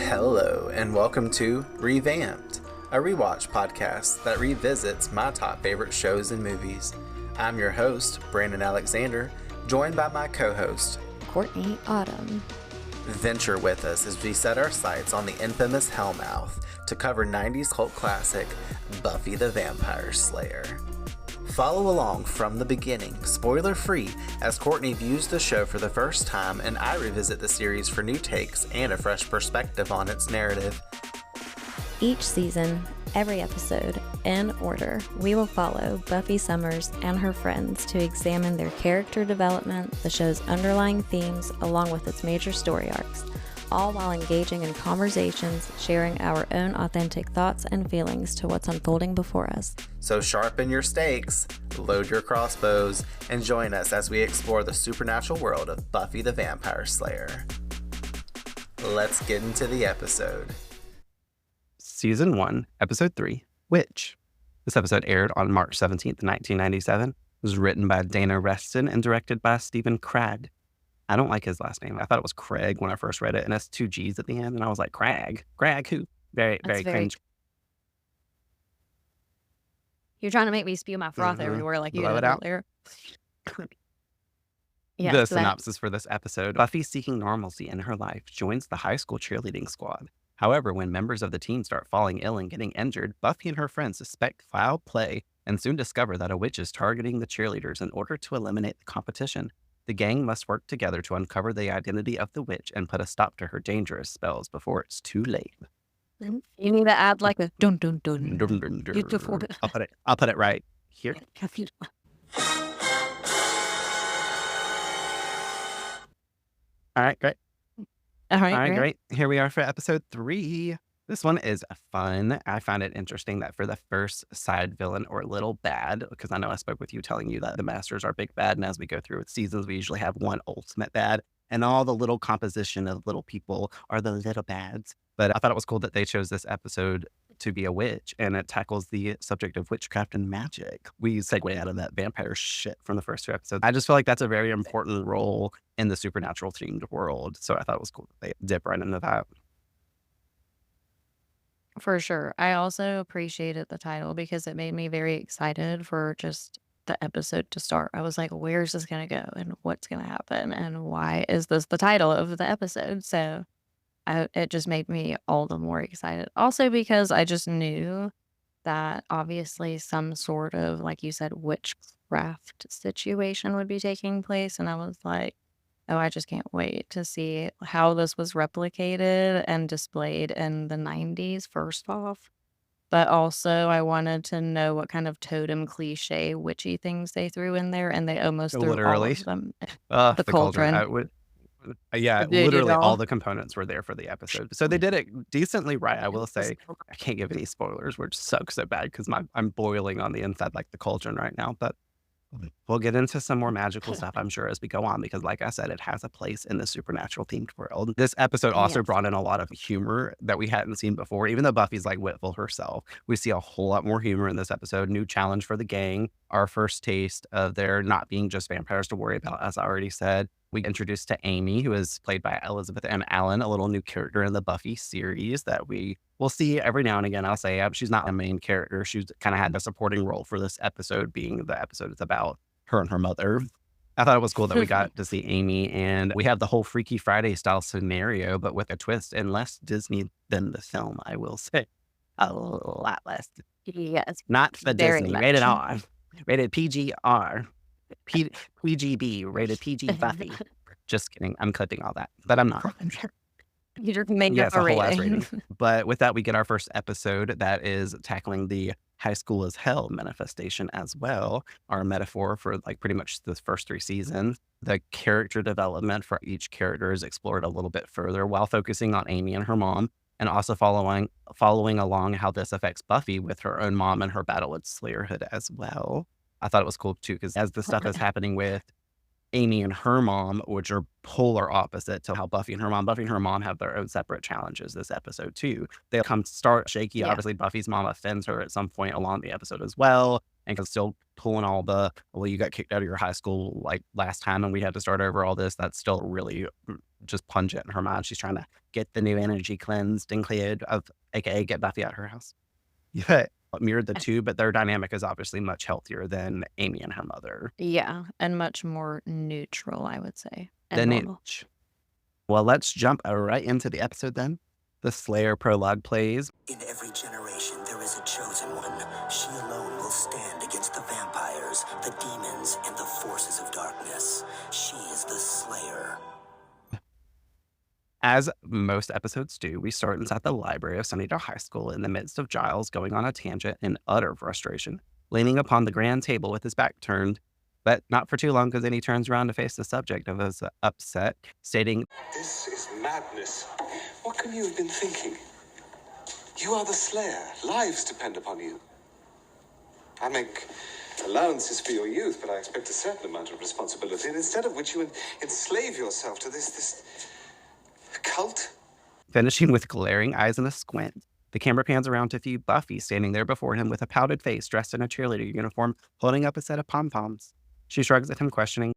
Hello, and welcome to Revamped, a rewatch podcast that revisits my top favorite shows and movies. I'm your host, Brandon Alexander, joined by my co-host, Courtney Autumn. Venture with us as we set our sights on the infamous Hellmouth to cover 90s cult classic, Buffy the Vampire Slayer. Follow along from the beginning, spoiler-free, as Courtney views the show for the first time and I revisit the series for new takes and a fresh perspective on its narrative. Each season, every episode, in order, we will follow Buffy Summers and her friends to examine their character development, the show's underlying themes, along with its major story arcs, all while engaging in conversations, sharing our own authentic thoughts and feelings to what's unfolding before us. So sharpen your stakes, load your crossbows, and join us as we explore the supernatural world of Buffy the Vampire Slayer. Let's get into the episode. Season 1, Episode 3, Witch. This episode aired on March 17th, 1997. It was written by Dana Reston and directed by Stephen Cragg. I don't like his last name. I thought it was Craig when I first read it, and that's 2 G's at the end, and I was like, Cragg? Cragg who? Very cringe. You're trying to make me spew my froth everywhere like you did earlier. The synopsis for this episode. Buffy, seeking normalcy in her life, joins the high school cheerleading squad. However, when members of the team start falling ill and getting injured, Buffy and her friends suspect foul play and soon discover that a witch is targeting the cheerleaders in order to eliminate the competition. The gang must work together to uncover the identity of the witch and put a stop to her dangerous spells before it's too late. You need to add like a dun dun dun. Beautiful. I'll put it right here. All right, great. All right, great. Here we are for episode 3. This one is fun. I find it interesting that for the first side villain or little bad, because I know I spoke with you telling you that the Masters are big bad, and as we go through with seasons, we usually have one ultimate bad, and all the little composition of little people are the little bads. But I thought it was cool that they chose this episode to be a witch, and it tackles the subject of witchcraft and magic. We segue out of that vampire shit from the first 2 episodes. I just feel like that's a very important role in the supernatural themed world, so I thought it was cool that they dip right into that. For sure. I also appreciated the title because it made me very excited for just the episode to start. I was like, where's this going to go and what's going to happen and why is this the title of the episode? So it just made me all the more excited. Also because I just knew that obviously some sort of, like you said, witchcraft situation would be taking place. And I was like, oh, I just can't wait to see how this was replicated and displayed in the 90s, first off. But also, I wanted to know what kind of totem cliche witchy things they threw in there, and they almost threw all of them. The cauldron. Literally all the components were there for the episode. So they did it decently right. I will say, I can't give any spoilers, which sucks so bad because I'm boiling on the inside like the cauldron right now. But we'll get into some more magical stuff, I'm sure, as we go on, because like I said, it has a place in the supernatural themed world. This episode also brought in a lot of humor that we hadn't seen before. Even though Buffy's like witful herself, we see a whole lot more humor in this episode. New challenge for the gang. Our first taste of there not being just vampires to worry about, as I already said. We introduced to Amy, who is played by Elizabeth M. Allen, a little new character in the Buffy series that we will see every now and again. I'll say she's not a main character. She's kind of had a supporting role for this episode, being the episode is about her and her mother. I thought it was cool that we got to see Amy, and we have the whole Freaky Friday style scenario, but with a twist and less Disney than the film, I will say. A lot less. Yes. Not for very Disney. much. Rated R. Rated PGR. PGB. Rated PG Buffy. Just kidding. I'm clipping all that, but I'm not. You just made Yes, a your whole ass rating. rating. But with that, we get our first episode that is tackling the high school is hell manifestation as well. Our metaphor for like pretty much the first 3 seasons. The character development for each character is explored a little bit further while focusing on Amy and her mom, and also following along how this affects Buffy with her own mom and her battle with Slayerhood as well. I thought it was cool too, because as the stuff is happening with Amy and her mom, which are polar opposite to how Buffy and her mom have their own separate challenges this episode too. They come start shaky. Yeah. Obviously, Buffy's mom offends her at some point along the episode as well, and is still pulling all the, well, you got kicked out of your high school like last time and we had to start over all this. That's still really just pungent in her mind. She's trying to get the new energy cleansed and cleared of, aka get Buffy out of her house. Yeah, mirrored the two, but their dynamic is obviously much healthier than Amy and her mother. Yeah, and much more neutral, I would say, and The normal. niche. Well, let's jump right into the episode then. The Slayer prologue plays. In every generation, there is a chosen one. She alone will stand against the vampires, the demons, and the forces of darkness. She is the Slayer. As most episodes do, we start inside the library of Sunnydale High School in the midst of Giles going on a tangent in utter frustration, leaning upon the grand table with his back turned, but not for too long because then he turns around to face the subject of his upset, stating, "This is madness. What can you have been thinking? You are the Slayer. Lives depend upon you. I make allowances for your youth, but I expect a certain amount of responsibility, and instead of which you enslave yourself to this cult." Finishing with glaring eyes and a squint, the camera pans around to view Buffy standing there before him with a pouted face, dressed in a cheerleader uniform, holding up a set of pom-poms. She shrugs at him, questioning,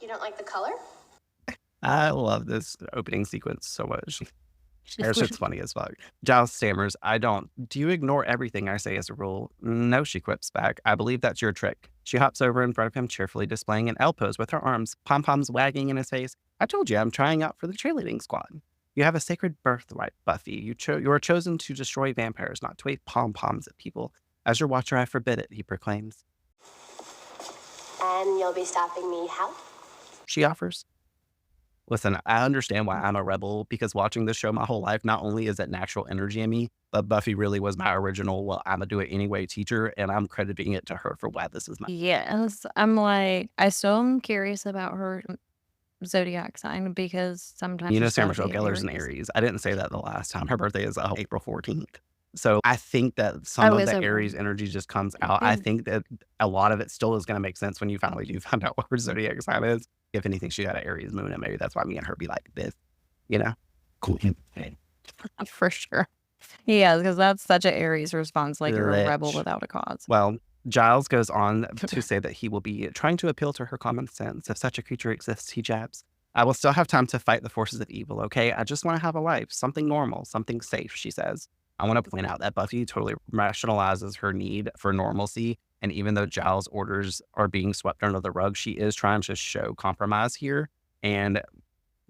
"You don't like the color?" I love this opening sequence so much. Her shit's funny as fuck. Giles stammers, "I don't. Do you ignore everything I say as a rule?" "No," she quips back. "I believe that's your trick." She hops over in front of him, cheerfully displaying an L pose with her arms, pom-poms wagging in his face. "I told you I'm trying out for the cheerleading squad. You have a sacred birthright, Buffy. You are chosen to destroy vampires, not to wave pom-poms at people. As your watcher, I forbid it," he proclaims. "And you'll be stopping me how?" She offers. Listen, I understand why I'm a rebel, because watching this show my whole life, not only is it natural energy in me, but Buffy really was my original, well, I'm gonna do it anyway teacher, and I'm crediting it to her for why this is my... Yes, I'm like, I still am curious about her zodiac sign because sometimes You know, she's Sarah gotta Michelle be an Gellar's an Aries. Aries. I didn't say that the last time. Her birthday is April 14th. So I think that some Oh, of is the it? Aries energy just comes out. I think that a lot of it still is going to make sense when you finally do find out what her zodiac sign is. If anything, she got an Aries moon, and maybe that's why me and her be like this, you know? Cool. For sure. Yeah, because that's such an Aries response, like you're a rebel Lich. without a cause. Well, Giles goes on to say that he will be trying to appeal to her common sense. If such a creature exists, he jabs, "I will still have time to fight the forces of evil, okay? I just want to have a life, something normal, something safe," she says. I want to point out that Buffy totally rationalizes her need for normalcy, and even though Giles' orders are being swept under the rug, she is trying to show compromise here and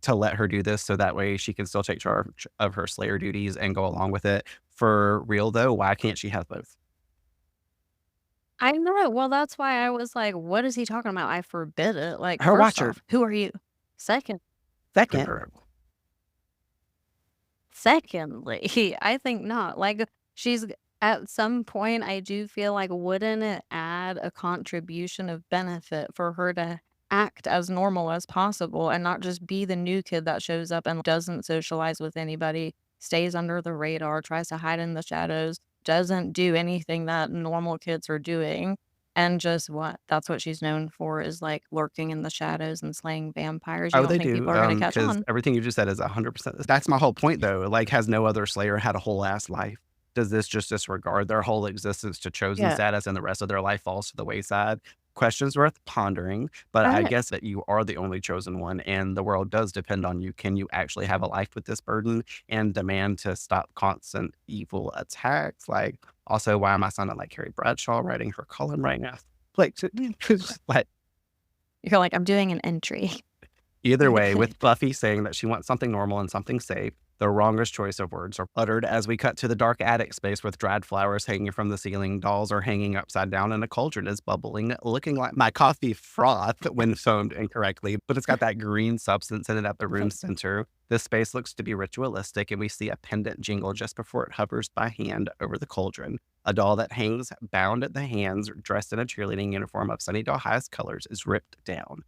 to let her do this so that way she can still take charge of her Slayer duties and go along with it. For real, though, why can't she have both? I know. Well, that's why I was like, what is he talking about? I forbid it. Like, Her first watcher. off, who are you? Secondly, I think not. Like, she's at some point, I do feel like, wouldn't it add a contribution of benefit for her to act as normal as possible and not just be the new kid that shows up and doesn't socialize with anybody, stays under the radar, tries to hide in the shadows, doesn't do anything that normal kids are doing, and just that's what she's known for, is like lurking in the shadows and slaying vampires. You Oh, don't they think do. people are gonna catch Because on? everything you just said is 100%. That's my whole point, though. Like, has no other Slayer had a whole ass life? Does this just disregard their whole existence to chosen Yeah. status and the rest of their life falls to the wayside? Questions worth pondering, but I Right. guess that you are the only chosen one and the world does depend on you. Can you actually have a life with this burden and demand to stop constant evil attacks? Like, also, why am I sounding like Carrie Bradshaw writing her column right now? Like, like, You're like, I'm doing an entry. either way, with Buffy saying that she wants something normal and something safe, the wrongest choice of words are uttered as we cut to the dark attic space with dried flowers hanging from the ceiling. Dolls are hanging upside down and a cauldron is bubbling, looking like my coffee froth when foamed incorrectly, but it's got that green substance in it at the room's center. This space looks to be ritualistic, and we see a pendant jingle just before it hovers by hand over the cauldron. A doll that hangs bound at the hands, dressed in a cheerleading uniform of Sunnydale High's colors, is ripped down.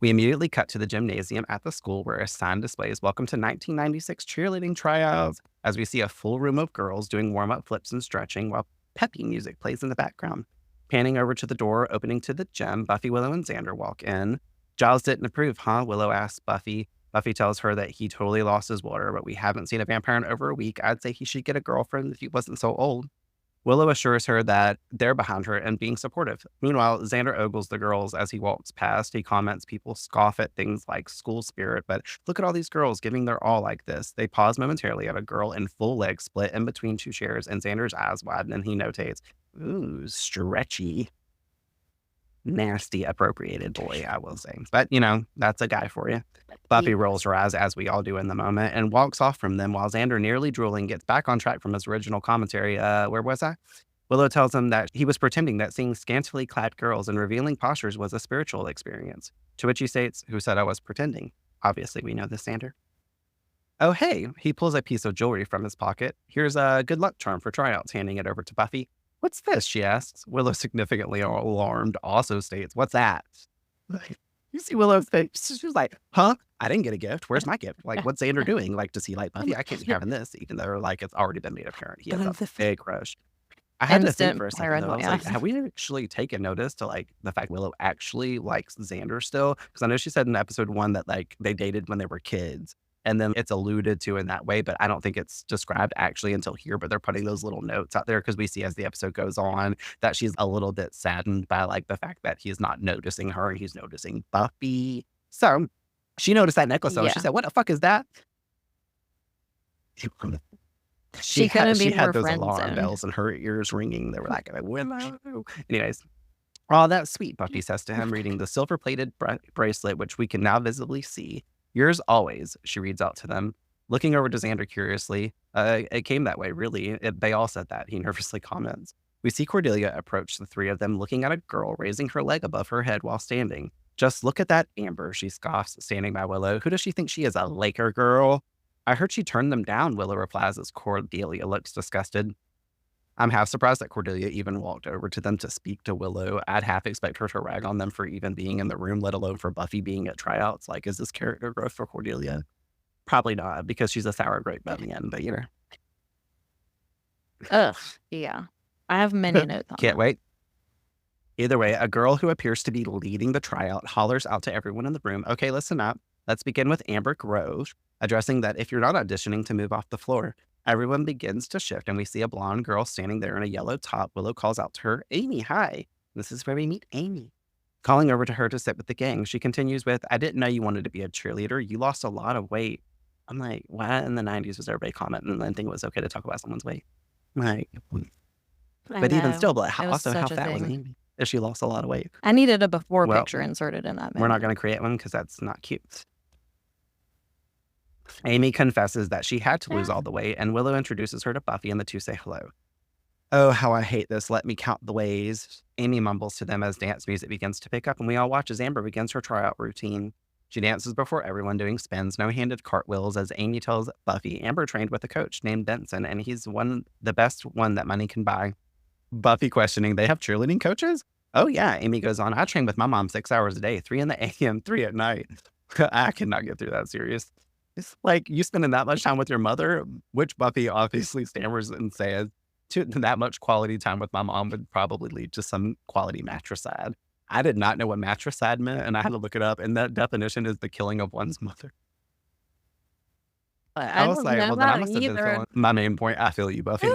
We immediately cut to the gymnasium at the school where a sign displays "Welcome to 1996 cheerleading tryouts," as we see a full room of girls doing warm-up flips and stretching while peppy music plays in the background. Panning over to the door opening to the gym, Buffy, Willow, and Xander walk in. "Giles didn't approve, huh?" Willow asks Buffy. Buffy tells her that he totally lost his water, but we haven't seen a vampire in over a week. I'd say he should get a girlfriend if he wasn't so old. Willow assures her that they're behind her and being supportive. Meanwhile, Xander ogles the girls as he walks past. He comments people scoff at things like school spirit, but look at all these girls giving their all like this. They pause momentarily at a girl in full leg split in between two chairs, and Xander's eyes widen and he notates, ooh, stretchy. Nasty appropriated boy, I will say. But, that's a guy for you. Buffy rolls her eyes, as we all do in the moment, and walks off from them while Xander, nearly drooling, gets back on track from his original commentary. Where was I? Willow tells him that he was pretending that seeing scantily clad girls in revealing postures was a spiritual experience. To which he states, who said I was pretending? Obviously, we know this, Xander. Oh, hey, he pulls a piece of jewelry from his pocket. Here's a good luck charm for tryouts, handing it over to Buffy. What's this, she asks. Willow, significantly alarmed, also states, what's that? You see Willow's face. She's like, huh? I didn't get a gift. Where's my gift? Like, what's Xander doing? Like, does he like Buffy? I can't be having this, even though, like, it's already been made apparent. He has a big crush. I had to think for a second, though. I was like, have we actually taken notice to, like, the fact Willow actually likes Xander still? Because I know she said in episode 1 that, like, they dated when they were kids. And then it's alluded to in that way, but I don't think it's described actually until here. But they're putting those little notes out there because we see as the episode goes on that she's a little bit saddened by like the fact that he's not noticing her and he's noticing Buffy. So she noticed that necklace though. Yeah. She said, "What the fuck is that?" She had those alarm bells in her ears ringing. They were like, "Willow." Anyways. Oh, that's sweet, Buffy says to him, reading the silver-plated bracelet, which we can now visibly see. Yours always, she reads out to them. Looking over to Xander curiously, it came that way, really. They all said that, he nervously comments. We see Cordelia approach the three of them, looking at a girl raising her leg above her head while standing. Just look at that Amber, she scoffs, standing by Willow. Who does she think she is, a Laker girl? I heard she turned them down, Willow replies as Cordelia looks disgusted. I'm half surprised that Cordelia even walked over to them to speak to Willow. I'd half expect her to rag on them for even being in the room, let alone for Buffy being at tryouts. Like, is this character growth for Cordelia? Probably not, because she's a sour grape by the end, but Ugh, yeah. I have many notes on Can't wait. Either way, a girl who appears to be leading the tryout hollers out to everyone in the room, okay, listen up. Let's begin with Amber Grove, addressing that if you're not auditioning, to move off the floor. Everyone begins to shift, and we see a blonde girl standing there in a yellow top. Willow calls out to her, Amy, hi. This is where we meet Amy. Calling over to her to sit with the gang, she continues with, I didn't know you wanted to be a cheerleader. You lost a lot of weight. I'm like, why in the 90s was everybody commenting and then think it was okay to talk about someone's weight? Like, but even still, but also how fat was Amy if she lost a lot of weight? I needed a before picture inserted in that. We're not going to create one because that's not cute. Amy confesses that she had to lose all the weight, and Willow introduces her to Buffy, and the two say hello. Oh, how I hate this. Let me count the ways. Amy mumbles to them as dance music begins to pick up, and we all watch as Amber begins her tryout routine. She dances before everyone, doing spins, no-handed cartwheels, as Amy tells Buffy Amber trained with a coach named Benson, and he's the best one that money can buy. Buffy questioning, they have cheerleading coaches? Oh yeah, Amy goes on, I train with my mom 6 hours a day, 3 in the a.m., 3 at night. I cannot get through that series. It's like, you spending that much time with your mother, which Buffy obviously stammers and says, that much quality time with my mom would probably lead to some quality matricide. I did not know what matricide meant, and I had to look it up, and that definition is the killing of one's mother. I was like, well, then I must have been feeling my main point. I feel you, Buffy.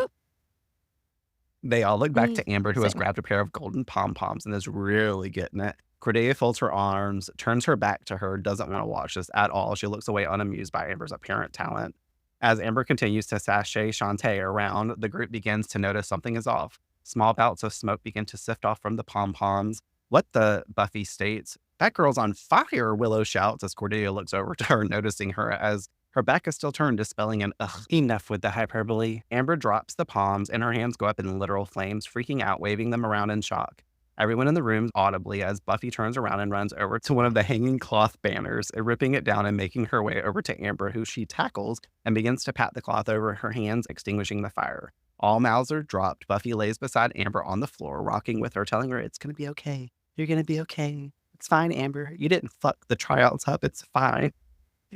They all look back to Amber, who has grabbed a pair of golden pom-poms and is really getting it. Cordelia folds her arms, turns her back to her, doesn't want to watch this at all. She looks away unamused by Amber's apparent talent. As Amber continues to sashay Shantae around, the group begins to notice something is off. Small bouts of smoke begin to sift off from the pom-poms. What the? Buffy states. That girl's on fire, Willow shouts as Cordelia looks over to her, noticing her as her back is still turned, dispelling an ugh. Enough with the hyperbole. Amber drops the palms and her hands go up in literal flames, freaking out, waving them around in shock. Everyone in the room audibly as Buffy turns around and runs over to one of the hanging cloth banners, ripping it down and making her way over to Amber, who she tackles and begins to pat the cloth over her hands, extinguishing the fire. All mouths are dropped. Buffy lays beside Amber on the floor, rocking with her, telling her it's going to be okay. You're going to be okay. It's fine, Amber. You didn't fuck the tryouts up. It's fine.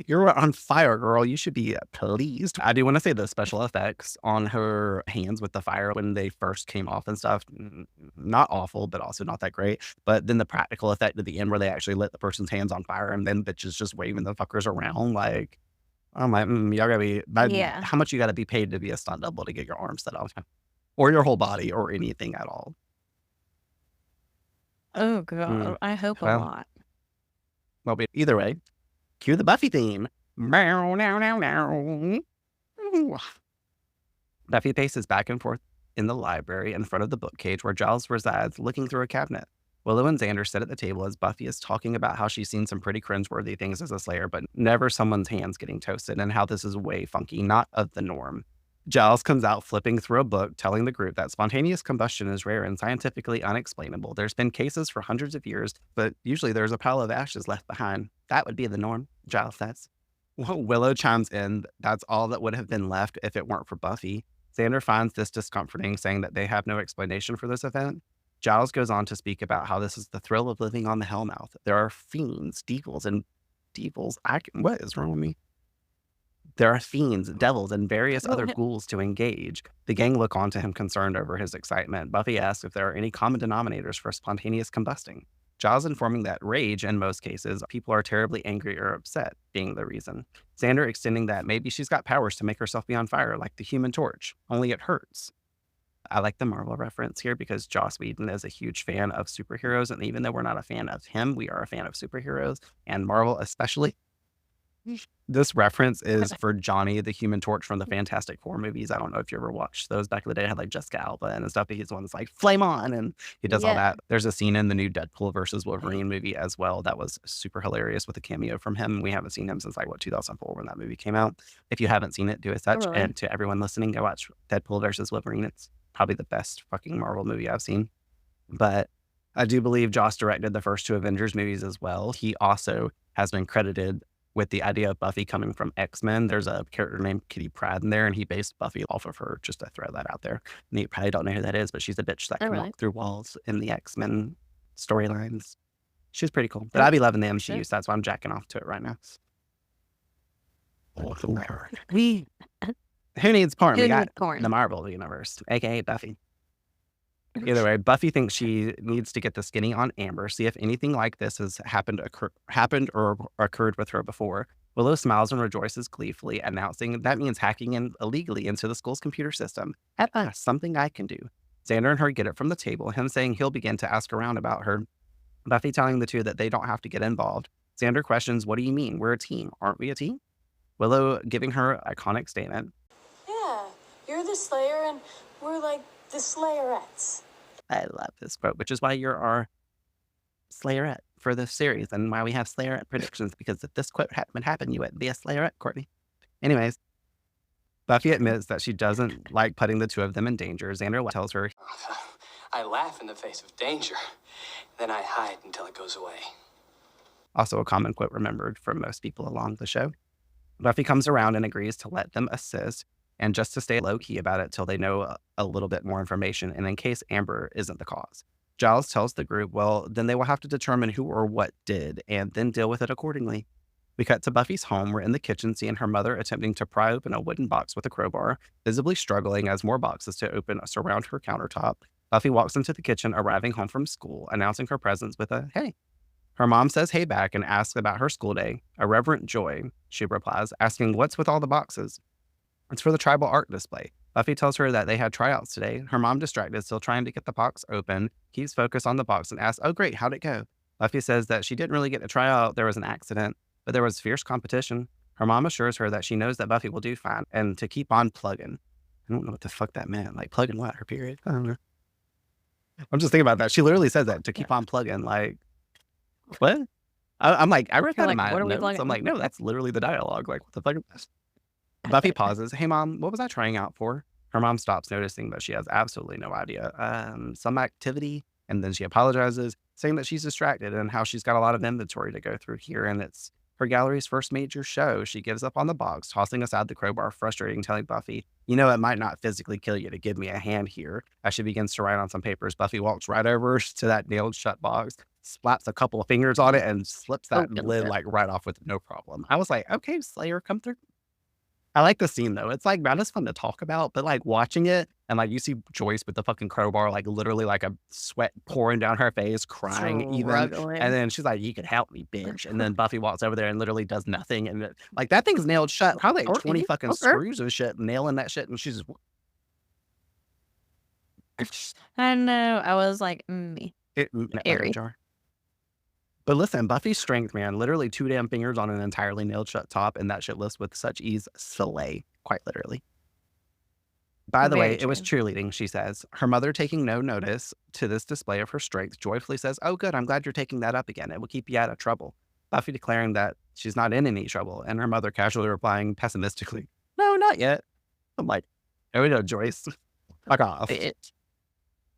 You're on fire, girl. You should be pleased. I do want to say the special effects on her hands with the fire when they first came off and stuff, not awful, but also not that great. But then the practical effect at the end where they actually lit the person's hands on fire and then bitches just waving the fuckers around. Like, I'm like, y'all gotta be, how much you gotta be paid to be a stunt double to get your arms set off? or your whole body or anything at all. Oh God, I hope a Well, lot. Well, but either way, cue the Buffy theme. Meow, meow, meow, meow. Buffy paces back and forth in the library in front of the bookcage where Giles resides, looking through a cabinet. Willow and Xander sit at the table as Buffy is talking about how she's seen some pretty cringeworthy things as a Slayer, but never someone's hands getting toasted, and how this is way funky, not of the norm. Giles comes out flipping through a book, telling the group that spontaneous combustion is rare and scientifically unexplainable. There's been cases for hundreds of years, but usually there's a pile of ashes left behind. That would be the norm, Giles says. Willow chimes in, that's all that would have been left if it weren't for Buffy. Xander finds this discomforting, saying that they have no explanation for this event. Giles goes on to speak about how this is the thrill of living on the Hellmouth. There are fiends, devils. What is wrong with me? There are fiends, devils, and various other ghouls to engage. The gang look on to him concerned over his excitement. Buffy asks if there are any common denominators for spontaneous combusting. Giles informing that rage, in most cases, people are terribly angry or upset, being the reason. Xander extending that maybe she's got powers to make herself be on fire, like the Human Torch, only it hurts. I like the Marvel reference here because Joss Whedon is a huge fan of superheroes, and even though we're not a fan of him, we are a fan of superheroes, and Marvel especially. This reference is for Johnny, the Human Torch from the Fantastic Four movies. I don't know if you ever watched those back in the day. I had like Jessica Alba and stuff. He's the one that's like, flame on, and he does all that. There's a scene in the new Deadpool versus Wolverine movie as well that was super hilarious with a cameo from him. We haven't seen him since like, 2004 when that movie came out. If you haven't seen it, do as such. And to everyone listening, go watch Deadpool versus Wolverine. It's probably the best fucking Marvel movie I've seen. But I do believe Joss directed the first two Avengers movies as well. He also has been credited with the idea of Buffy coming from X-Men. There's a character named Kitty Pryde in there, and he based Buffy off of her, just to throw that out there. And you probably don't know who that is, but she's a bitch that can walk through walls in the X-Men storylines. She's pretty cool. But I be loving the MCU, so that's why I'm jacking off to it right now. Who needs porn? We got the Marvel universe, aka Buffy. Either way, Buffy thinks she needs to get the skinny on Amber, see if anything like this has happened or occurred with her before. Willow smiles and rejoices gleefully, announcing that means hacking in illegally into the school's computer system. At last, something I can do. Xander and her get it from the table, him saying he'll begin to ask around about her. Buffy telling the two that they don't have to get involved. Xander questions, what do you mean? We're a team. Aren't we a team? Willow giving her iconic statement. Yeah, you're the Slayer and we're like the Slayerettes. I love this quote, which is why you're our Slayerette for this series and why we have Slayerette predictions, because if this quote hadn't happened, you wouldn't be a Slayerette, Courtney. Anyways, Buffy admits that she doesn't like putting the two of them in danger. Xander tells her, I laugh in the face of danger, then I hide until it goes away. Also a common quote remembered from most people along the show. Buffy comes around and agrees to let them assist, and just to stay low-key about it till they know a little bit more information, and in case Amber isn't the cause. Giles tells the group, well, then they will have to determine who or what did, and then deal with it accordingly. We cut to Buffy's home. We're in the kitchen, seeing her mother attempting to pry open a wooden box with a crowbar, visibly struggling as more boxes to open surround her countertop. Buffy walks into the kitchen, arriving home from school, announcing her presence with a, hey. Her mom says hey back and asks about her school day. A reverent joy, she replies, asking what's with all the boxes. It's for the tribal art display. Buffy tells her that they had tryouts today. Her mom, distracted, still trying to get the box open, keeps focused on the box and asks, oh great, how'd it go? Buffy says that she didn't really get to try out. There was an accident, but there was fierce competition. Her mom assures her that she knows that Buffy will do fine and to keep on plugging. I don't know what the fuck that meant. Like plugging what? Her period? I don't know. I'm just thinking about that. She literally says that, to keep on plugging. Like, what? I'm like, I read that in my notes. I'm like, no, that's literally the dialogue. Like, what the fuck is this? Buffy pauses. Hey, Mom, what was I trying out for? Her mom stops, noticing that she has absolutely no idea. Some activity. And then she apologizes, saying that she's distracted and how she's got a lot of inventory to go through here. And it's her gallery's first major show. She gives up on the box, tossing aside the crowbar, frustrating, telling Buffy, you know, it might not physically kill you to give me a hand here. As she begins to write on some papers, Buffy walks right over to that nailed shut box, slaps a couple of fingers on it, and slips that lid like right off with no problem. I was like, okay, Slayer, come through. I like the scene though. It's like not as fun to talk about, but like watching it and like you see Joyce with the fucking crowbar, like literally like a sweat pouring down her face, crying even. And then she's like, you can help me, bitch. And then Buffy walks over there and literally does nothing. And like that thing's nailed shut. Probably like 20 fucking screws and shit, nailing that shit. And she's just, I know. I was like, eerie. Jar. But listen, Buffy's strength, man, literally 2 damn fingers on an entirely nailed shut top, and that shit lifts with such ease. Slay, quite literally. By the way, it was cheerleading, she says. Her mother, taking no notice to this display of her strength, joyfully says, "Oh, good, I'm glad you're taking that up again. It will keep you out of trouble." Buffy declaring that she's not in any trouble, and her mother casually replying pessimistically, "No, not yet." I'm like, there we go, Joyce. Fuck off.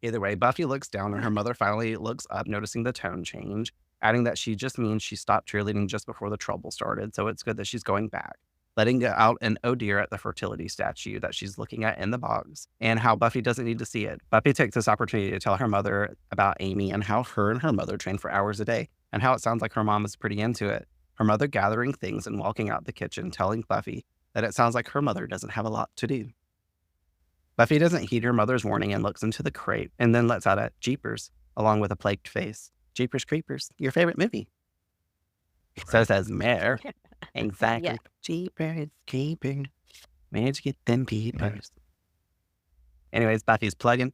Either way, Buffy looks down, and her mother finally looks up, noticing the tone change, adding that she just means she stopped cheerleading just before the trouble started, so it's good that she's going back. Letting out an "oh dear" at the fertility statue that she's looking at in the box, and how Buffy doesn't need to see it. Buffy takes this opportunity to tell her mother about Amy and how her and her mother train for hours a day, and how it sounds like her mom is pretty into it. Her mother gathering things and walking out the kitchen, telling Buffy that it sounds like her mother doesn't have a lot to do. Buffy doesn't heed her mother's warning and looks into the crate, and then lets out a "Jeepers," along with a plagued face. Jeepers Creepers, your favorite movie. So says Mare. Exactly. Yeah. Jeepers Creepers, where'd you get them peepers? Anyways, Buffy's plugging.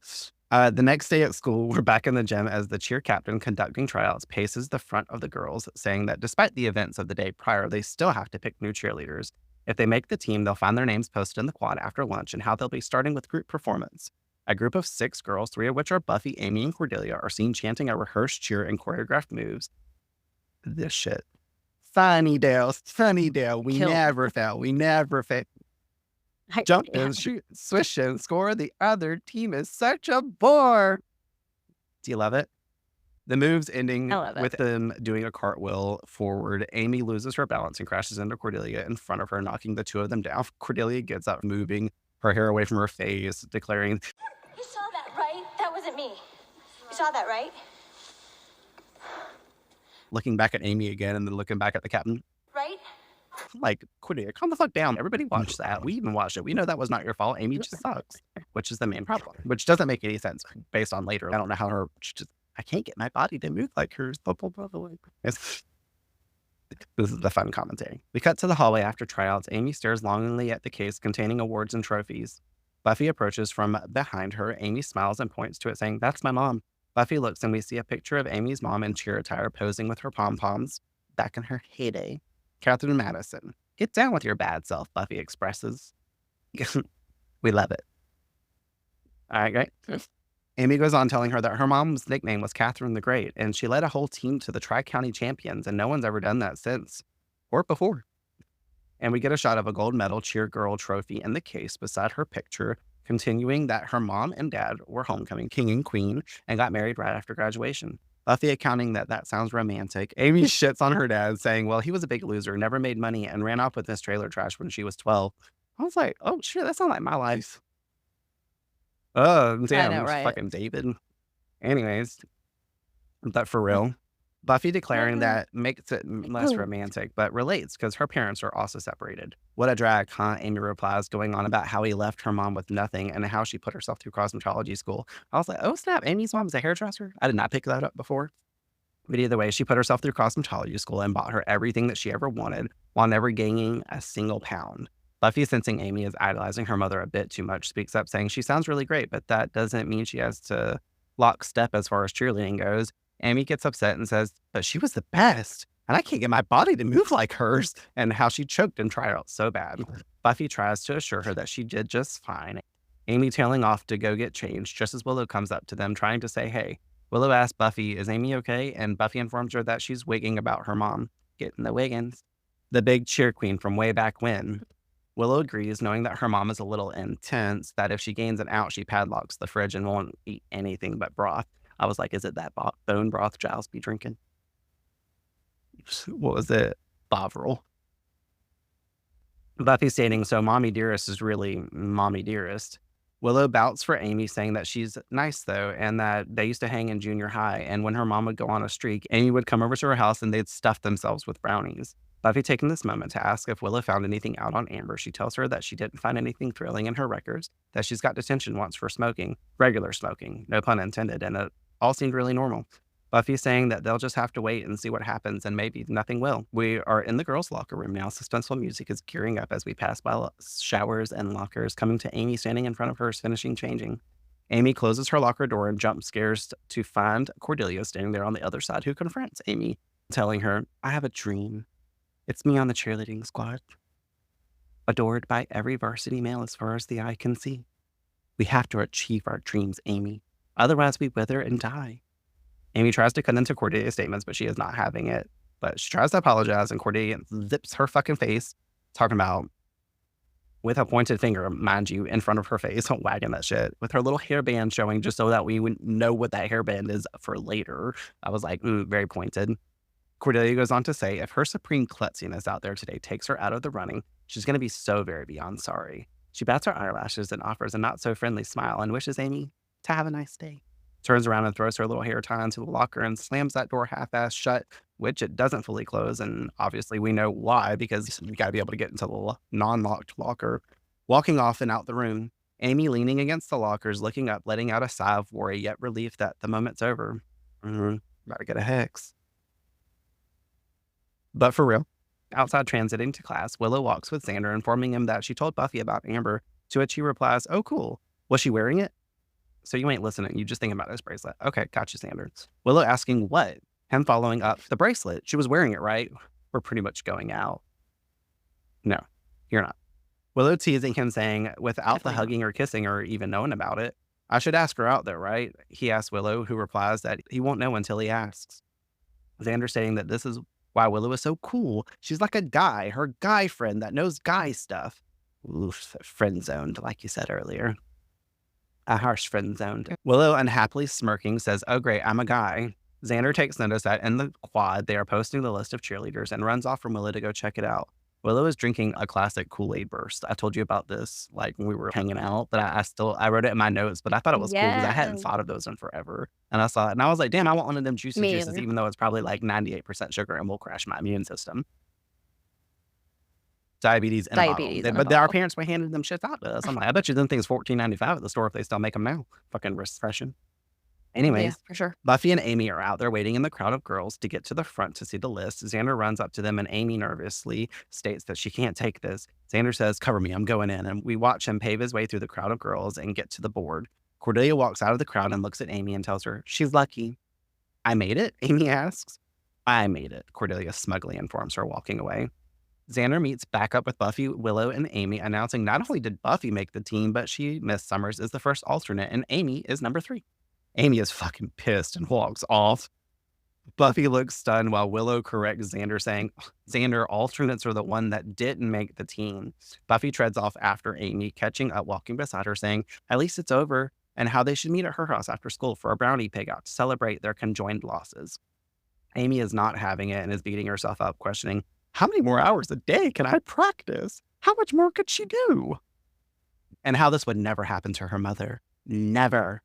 The next day at school, we're back in the gym as the cheer captain conducting tryouts paces the front of the girls, saying that despite the events of the day prior, they still have to pick new cheerleaders. If they make the team, they'll find their names posted in the quad after lunch, and how they'll be starting with group performance. A group of 6 girls, 3 of which are Buffy, Amy, and Cordelia, are seen chanting a rehearsed cheer and choreographed moves. This shit. Sunnydale, we never fail, we never fail. Jump and shoot, swish and score, the other team is such a bore. Do you love it? The moves ending with them doing a cartwheel forward. Amy loses her balance and crashes into Cordelia in front of her, knocking the 2 of them down. Cordelia gets up, moving her hair away from her face, declaring, You saw that, right? That wasn't me. You saw that, right? looking back at Amy again and then looking back at the captain. Right? Like, Cordelia, calm the fuck down. Everybody watched that. We even watched it. We know that was not your fault. Amy just sucks, which is the main problem, which doesn't make any sense based on later. I don't know how her, I can't get my body to move like hers. This is the fun commentary. We cut to the hallway after tryouts. Amy stares longingly at the case containing awards and trophies. Buffy approaches from behind her. Amy smiles and points to it, saying, "That's my mom." Buffy looks and we see a picture of Amy's mom in cheer attire posing with her pom-poms back in her heyday. Catherine Madison. "Get down with your bad self," Buffy expresses. We love it. All right, great. Amy goes on telling her that her mom's nickname was Catherine the Great, and she led a whole team to the Tri-County Champions, and no one's ever done that since, or before. And we get a shot of a gold medal cheer girl trophy in the case beside her picture, continuing that her mom and dad were homecoming king and queen and got married right after graduation. Buffy accounting that sounds romantic. Amy shits on her dad, saying, well, he was a big loser, never made money, and ran off with Miss Trailer Trash when she was 12. I was like, oh, shit, that's not like my life. Oh, damn, know, right? Fucking David. Anyways, but for real, Buffy declaring that makes it less romantic, but relates because her parents are also separated. What a drag, huh? Amy replies, going on about how he left her mom with nothing and how she put herself through cosmetology school. I was like, oh snap, Amy's mom's a hairdresser? I did not pick that up before. But either way, she put herself through cosmetology school and bought her everything that she ever wanted while never gaining a single pound. Buffy, sensing Amy is idolizing her mother a bit too much, speaks up saying she sounds really great, but that doesn't mean she has to lock step as far as cheerleading goes. Amy gets upset and says, but she was the best, and I can't get my body to move like hers, and how she choked and tried out so bad. Buffy tries to assure her that she did just fine. Amy tailing off to go get changed just as Willow comes up to them trying to say, hey. Willow asks Buffy, is Amy okay? And Buffy informs her that she's wigging about her mom. Getting the wiggins. The big cheer queen from way back when. Willow agrees, knowing that her mom is a little intense, that if she gains an ounce, she padlocks the fridge and won't eat anything but broth. I was like, is it that bone broth Giles be drinking? What was it? Bovril. Buffy stating, so Mommy Dearest is really Mommy Dearest. Willow bouts for Amy, saying that she's nice, though, and that they used to hang in junior high, and when her mom would go on a streak, Amy would come over to her house and they'd stuff themselves with brownies. Buffy taking this moment to ask if Willow found anything out on Amber. She tells her that she didn't find anything thrilling in her records, that she's got detention once for smoking, regular smoking, no pun intended, and it all seemed really normal. Buffy saying that they'll just have to wait and see what happens, and maybe nothing will. We are in the girls' locker room now. Suspenseful music is gearing up as we pass by showers and lockers, coming to Amy standing in front of hers, finishing changing. Amy closes her locker door and jump scares to find Cordelia standing there on the other side, who confronts Amy, telling her, I have a dream. It's me on the cheerleading squad, adored by every varsity male as far as the eye can see. We have to achieve our dreams, Amy. Otherwise, we wither and die. Amy tries to cut into Cordelia's statements, but she is not having it. But she tries to apologize, and Cordelia zips her fucking face, talking about, with a pointed finger, mind you, in front of her face, wagging that shit, with her little hairband showing just so that we would know what that hairband is for later. I was like, very pointed. Cordelia goes on to say, if her supreme klutziness out there today takes her out of the running, she's going to be so very beyond sorry. She bats her eyelashes and offers a not-so-friendly smile and wishes Amy to have a nice day. Turns around and throws her little hair tie into the locker and slams that door half-assed shut, which it doesn't fully close, and obviously we know why, because you got to be able to get into the non-locked locker. Walking off and out the room, Amy leaning against the lockers, looking up, letting out a sigh of worry, yet relief that the moment's over. About to get a hex. But for real, outside transiting to class, Willow walks with Xander, informing him that she told Buffy about Amber, to which he replies, oh, cool. Was she wearing it? So you ain't listening. You just thinking about this bracelet. Okay, gotcha, Xander. Willow asking what? Him following up, the bracelet. She was wearing it, right? We're pretty much going out. No, you're not. Willow teasing him, saying, without the hugging or kissing or even knowing about it, I should ask her out there, right? He asks Willow, who replies that he won't know until he asks. Xander saying that this is why Willow is so cool. She's like a guy, her guy friend that knows guy stuff. Oof, friend zoned, like you said earlier. A harsh friend zoned. Willow, unhappily smirking, says, oh great, I'm a guy. Xander takes notice that in the quad, they are posting the list of cheerleaders and runs off from Willow to go check it out. Willow is drinking a classic Kool-Aid burst. I told you about this, like, when we were hanging out, but I wrote it in my notes, but I thought it was cool because I hadn't thought of those in forever. And I saw it, and I was like, damn, I want one of them juicy juices, even though it's probably like 98% sugar and will crash my immune system. Diabetes in a bottle. But our parents were handing them shit out to us. I'm like, I bet you them things $14.95 at the store if they still make them now. Fucking refreshing. Anyways, yeah, for sure. Buffy and Amy are out there waiting in the crowd of girls to get to the front to see the list. Xander runs up to them and Amy nervously states that she can't take this. Xander says, cover me, I'm going in. And we watch him pave his way through the crowd of girls and get to the board. Cordelia walks out of the crowd and looks at Amy and tells her, she's lucky. I made it? Amy asks. I made it, Cordelia smugly informs her, walking away. Xander meets back up with Buffy, Willow, and Amy, announcing not only did Buffy make the team, but Miss Summers is the first alternate, and Amy is number 3. Amy is fucking pissed and walks off. Buffy looks stunned while Willow corrects Xander, saying, Xander, alternates are the one that didn't make the team. Buffy treads off after Amy, catching up, walking beside her, saying, at least it's over, and how they should meet at her house after school for a brownie pig-out to celebrate their conjoined losses. Amy is not having it and is beating herself up, questioning, how many more hours a day can I practice? How much more could she do? And how this would never happen to her mother. Never.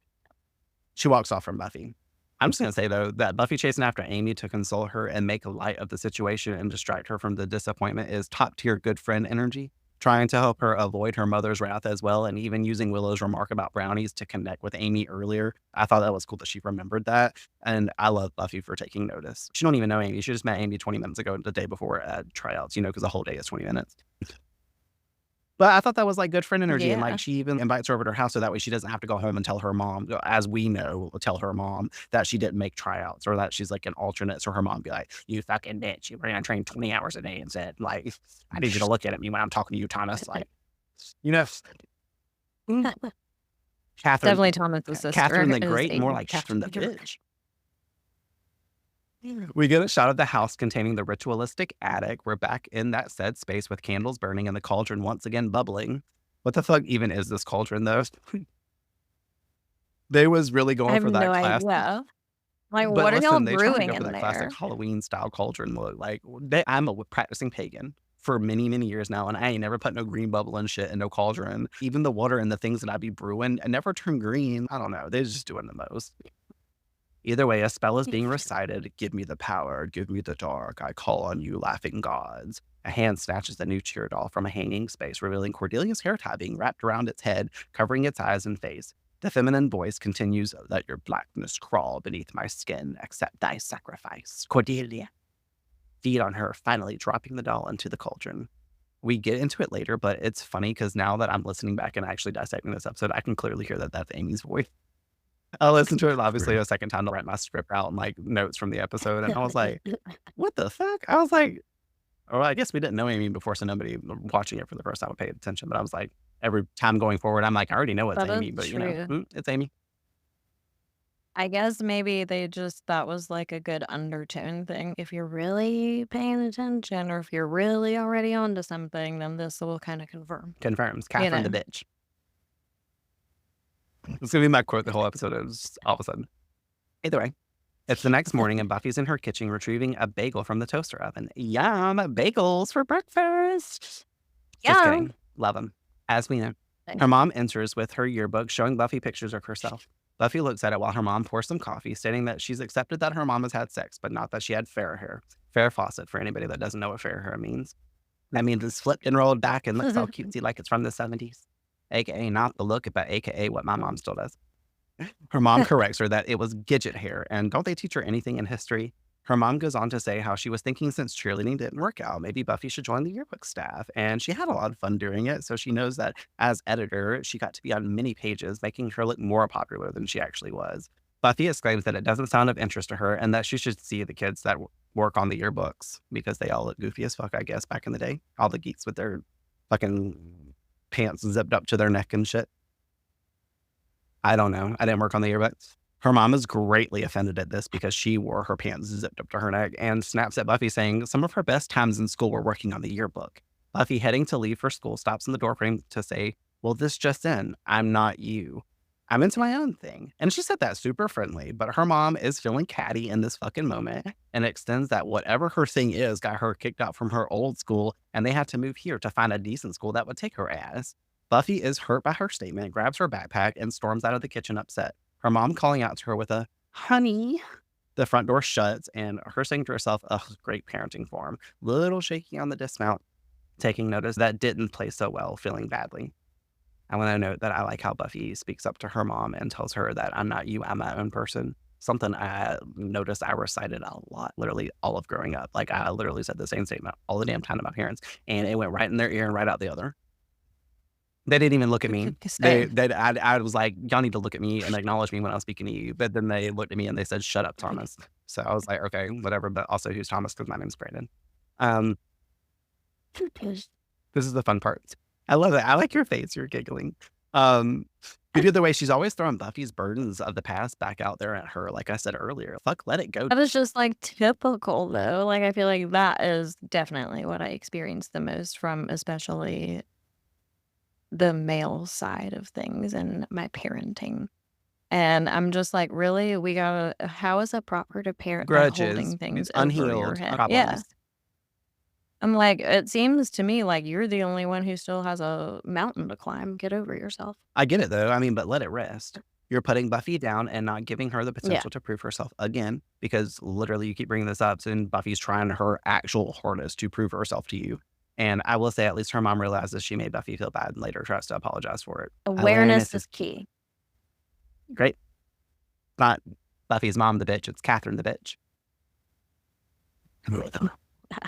She walks off from Buffy. I'm just going to say, though, that Buffy chasing after Amy to console her and make light of the situation and distract her from the disappointment is top-tier good friend energy, trying to help her avoid her mother's wrath as well, and even using Willow's remark about brownies to connect with Amy earlier. I thought that was cool that she remembered that, and I love Buffy for taking notice. She don't even know Amy. She just met Amy 20 minutes ago, the day before at tryouts, because the whole day is 20 minutes. But I thought that was like good friend energy. Yeah. And like she even invites her over to her house so that way she doesn't have to go home and tell her mom, as we know, tell her mom that she didn't make tryouts or that she's like an alternate. So her mom be like, you fucking bitch. You ran train 20 hours a day and said, like, I need you to look at me when I'm talking to you, Thomas. Like, Catherine. Definitely Thomas's sister. Catherine the Great, more like Catherine the bitch. We get a shot of the house containing the ritualistic attic. We're back in that said space with candles burning and the cauldron once again bubbling. What the fuck even is this cauldron, though? They was really going for that class. Idea. Like, what are y'all brewing in there? Classic Halloween-style cauldron look. Like, I'm a practicing pagan for many, many years now, and I ain't never put no green bubble and shit in no cauldron. Even the water and the things that I be brewing, I never turn green. I don't know. They're just doing the most. Either way, a spell is being recited. Give me the power, give me the dark. I call on you, laughing gods. A hand snatches the new cheer doll from a hanging space, revealing Cordelia's hair tie being wrapped around its head, covering its eyes and face. The feminine voice continues, let your blackness crawl beneath my skin. Accept thy sacrifice, Cordelia. Feed on her, finally dropping the doll into the cauldron. We get into it later, but it's funny because now that I'm listening back and actually dissecting this episode, I can clearly hear that that's Amy's voice. I listened to it obviously a second time to write my script out and like notes from the episode, and I was like, what the fuck? I was like, or I guess we didn't know Amy before, so nobody watching it for the first time would pay attention. But I was like, every time going forward, I'm like, I already know it's That is Amy, but you know, true. it's Amy. I guess maybe that was like a good undertone thing. If you're really paying attention or if you're really already onto something, then this will kind of confirm. Confirms. You Catherine the know. bitch. It's going to be my quote the whole episode. It was all of a sudden. Either way, it's the next morning and Buffy's in her kitchen retrieving a bagel from the toaster oven. Yum, bagels for breakfast. Just Yum. kidding. Love them. As we know. Her mom enters with her yearbook showing Buffy pictures of herself. Buffy looks at it while her mom pours some coffee, stating that she's accepted that her mom has had sex, but not that she had fair hair. Fair faucet, for anybody that doesn't know what fair hair means. That means it's flipped and rolled back and looks all cutesy like it's from the 70s. AKA not the look, but AKA what my mom still does. Her mom corrects her that it was Gidget hair, and don't they teach her anything in history? Her mom goes on to say how she was thinking since cheerleading didn't work out, maybe Buffy should join the yearbook staff, and she had a lot of fun doing it, so she knows that as editor, she got to be on many pages, making her look more popular than she actually was. Buffy exclaims that it doesn't sound of interest to her, and that she should see the kids that work on the yearbooks, because they all look goofy as fuck, I guess, back in the day. All the geeks with their fucking pants zipped up to their neck and shit. I don't know. I didn't work on the yearbooks. Her mom is greatly offended at this because she wore her pants zipped up to her neck and snaps at Buffy saying some of her best times in school were working on the yearbook. Buffy, heading to leave for school, stops in the doorframe to say, well, this just in, I'm not you. I'm into my own thing. And she said that super friendly, but her mom is feeling catty in this fucking moment and extends that whatever her thing is got her kicked out from her old school and they had to move here to find a decent school that would take her ass. Buffy is hurt by her statement, grabs her backpack, and storms out of the kitchen upset. Her mom calling out to her with a, honey. The front door shuts and her saying to herself, ugh, great parenting form. Little shaky on the dismount, taking notice that didn't play so well, feeling badly. I want to note that I like how Buffy speaks up to her mom and tells her that I'm not you, I'm my own person. Something I noticed I recited a lot, literally all of growing up. Like I literally said the same statement all the damn time to my parents, and it went right in their ear and right out the other. They didn't even look at me. I was like, y'all need to look at me and acknowledge me when I was speaking to you. But then they looked at me and they said, shut up, Thomas. So I was like, okay, whatever. But also, who's Thomas? Because my name's Brandon. This is the fun part. I love it. I like your face. You're giggling. But either way, she's always throwing Buffy's burdens of the past back out there at her. Like I said earlier, fuck, let it go. That is just like typical though. Like I feel like that is definitely what I experienced the most from, especially the male side of things and my parenting. And I'm just like, really? How is it proper to parent by Grudges, holding things over your unhealed head? problems. Yeah. I'm like, it seems to me like you're the only one who still has a mountain to climb. Get over yourself. I get it though. I mean, but let it rest. You're putting Buffy down and not giving her the potential to prove herself again, because literally you keep bringing this up and Buffy's trying her actual hardest to prove herself to you. And I will say at least her mom realizes she made Buffy feel bad and later tries to apologize for it. Awareness is key. Great. Not Buffy's mom the bitch, it's Catherine the bitch.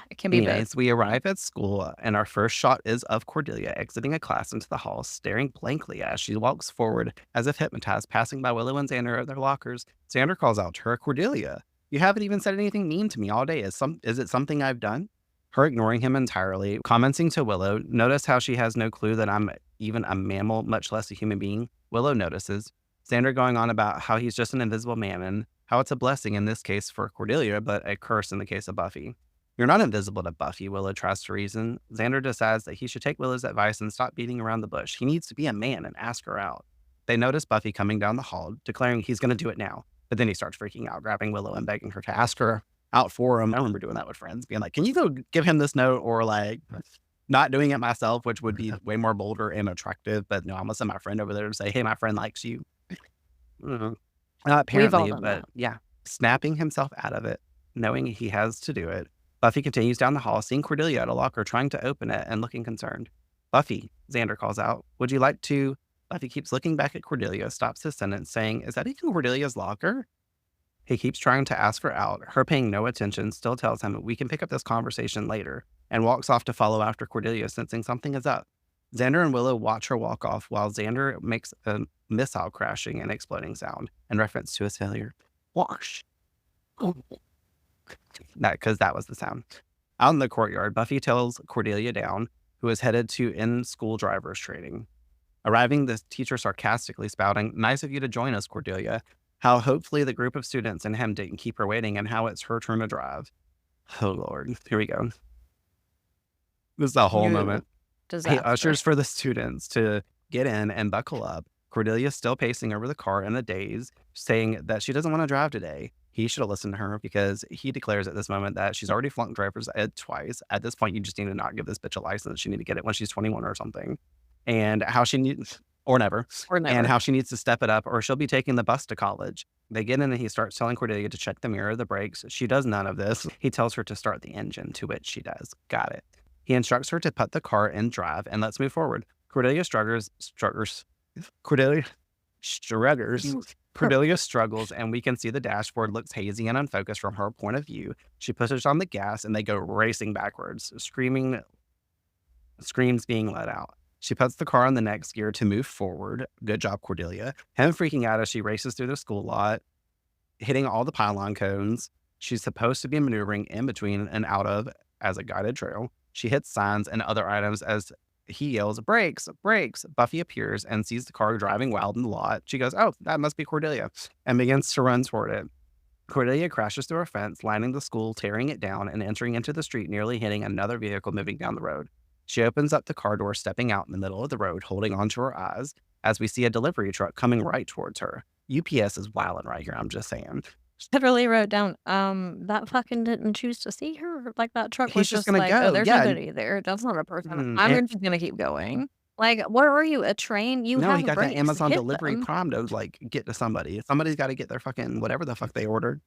It can be Anyways, we arrive at school and our first shot is of Cordelia exiting a class into the hall, staring blankly as she walks forward as if hypnotized, passing by Willow and Xander at their lockers. Xander calls out to her, Cordelia, you haven't even said anything mean to me all day. Is it something I've done? Her ignoring him entirely, commenting to Willow, notice how she has no clue that I'm even a mammal, much less a human being. Willow notices. Xander going on about how he's just an invisible man and how it's a blessing in this case for Cordelia, but a curse in the case of Buffy. You're not invisible to Buffy, Willow tries to reason. Xander decides that he should take Willow's advice and stop beating around the bush. He needs to be a man and ask her out. They notice Buffy coming down the hall, declaring he's going to do it now. But then he starts freaking out, grabbing Willow and begging her to ask her out for him. I remember doing that with friends, being like, can you go give him this note? Or like not doing it myself, which would be way more bolder and attractive. But no, I'm going to send my friend over there to say, hey, my friend likes you. Apparently, but yeah, snapping himself out of it, knowing he has to do it. Buffy continues down the hall, seeing Cordelia at a locker, trying to open it and looking concerned. Buffy, Xander calls out, would you like to? Buffy keeps looking back at Cordelia, stops his sentence, saying, is that even Cordelia's locker? He keeps trying to ask her out. Her paying no attention still tells him we can pick up this conversation later. and walks off to follow after Cordelia, sensing something is up. Xander and Willow watch her walk off while Xander makes a missile crashing and exploding sound in reference to his failure. Wash. Because that was the sound. Out in the courtyard, Buffy tells Cordelia down, who is headed to in-school driver's training. Arriving, the teacher sarcastically spouting, "Nice of you to join us, Cordelia. How hopefully the group of students and him didn't keep her waiting and how it's her turn to drive." Oh, Lord. Here we go. This is the whole moment. He ushers for the students to get in and buckle up. Cordelia's still pacing over the car in a daze, saying that she doesn't want to drive today. He should have listened to her because he declares at this moment that she's already flunked driver's ed twice. At this point, you just need to not give this bitch a license. She need to get it when she's 21 or something. And how she needs, or never. And how she needs to step it up or she'll be taking the bus to college. They get in and he starts telling Cordelia to check the mirror, the brakes. She does none of this. He tells her to start the engine, to which she does. Got it. He instructs her to put the car in drive and let's move forward. Cordelia struggles, and we can see the dashboard looks hazy and unfocused from her point of view. She pushes on the gas and they go racing backwards, screams being let out. She puts the car in the next gear to move forward. Good job, Cordelia. Him freaking out as she races through the school lot, hitting all the pylon cones she's supposed to be maneuvering in between and out of as a guided trail. She hits signs and other items as he yells, "Brakes, brakes." Buffy appears and sees the car driving wild in the lot. She goes, "Oh, that must be Cordelia," and begins to run toward it. Cordelia crashes through a fence, lining the school, tearing it down, and entering into the street, nearly hitting another vehicle moving down the road. She opens up the car door, stepping out in the middle of the road, holding onto her eyes, as we see a delivery truck coming right towards her. UPS is wilding right here, I'm just saying. Literally wrote down, that fucking didn't choose to see her. Like, that truck was He's just just gonna like, go. oh, there's Yeah. nobody there. That's not a person. And- just gonna keep going. Like, what are you, a train? You No, have he got brakes. that Amazon Hit delivery them. Prime to like get to somebody. Somebody's got to get their fucking whatever the fuck they ordered.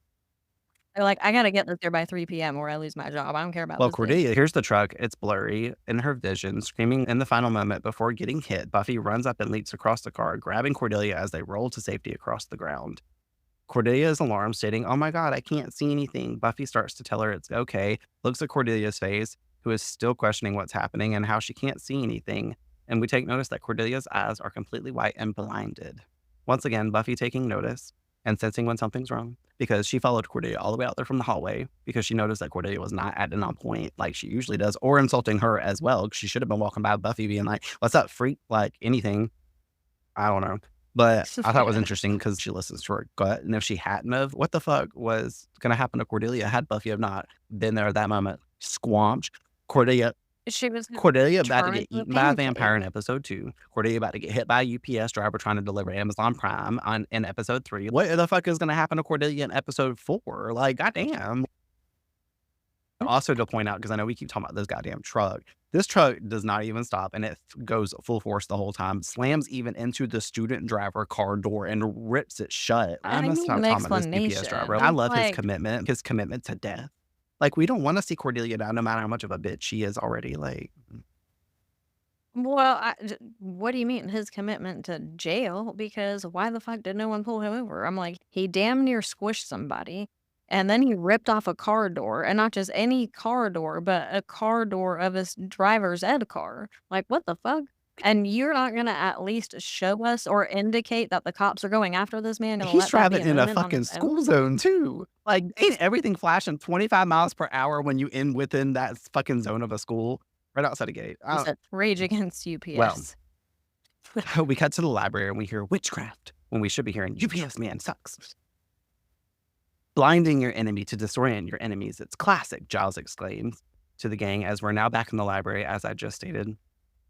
They're like, I gotta get this there by 3 p.m. or I lose my job. I don't care about Well, this. Cordelia here's the truck. It's blurry in her vision, screaming in the final moment before getting hit. Buffy runs up and leaps across the car, grabbing Cordelia as they roll to safety across the ground. Cordelia is alarmed, stating, "Oh my God, I can't see anything." Buffy starts to tell her it's okay, looks at Cordelia's face, who is still questioning what's happening and how she can't see anything. And we take notice that Cordelia's eyes are completely white and blinded. Once again, Buffy taking notice and sensing when something's wrong, because she followed Cordelia all the way out there from the hallway because she noticed that Cordelia was not acting on point like she usually does, or insulting her as well. She should have been walking by Buffy being like, "What's up, freak?" Like anything. I don't know. But I thought it was interesting because she listens to her gut. And if she hadn't have, what the fuck was going to happen to Cordelia had Buffy have not been there at that moment? Squamped. Cordelia about to get eaten by a vampire in episode 2. Cordelia about to get hit by a UPS driver trying to deliver Amazon Prime in episode 3. What the fuck is going to happen to Cordelia in episode 4? Like, goddamn. Also to point out, because I know we keep talking about this goddamn truck. This truck does not even stop, and it goes full force the whole time. Slams even into the student driver car door and rips it shut. I must stop talking about this UPS driver. I love his commitment to death. Like, we don't want to see Cordelia die, no matter how much of a bitch she is already. Like, Well, what do you mean his commitment to jail? Because why the fuck did no one pull him over? I'm like, he damn near squished somebody. And then he ripped off a car door, and not just any car door, but a car door of his driver's ed car. Like, what the fuck? And you're not gonna at least show us or indicate that the cops are going after this man? he's driving in a fucking school zone too. Like, ain't everything flashing 25 miles per hour when you in within that fucking zone of a school right outside the gate? Rage Against UPS. Well, we cut to the library and we hear witchcraft when we should be hearing UPS man sucks. Blinding your enemy to disorient your enemies. It's classic, Giles exclaims to the gang as we're now back in the library, as I just stated.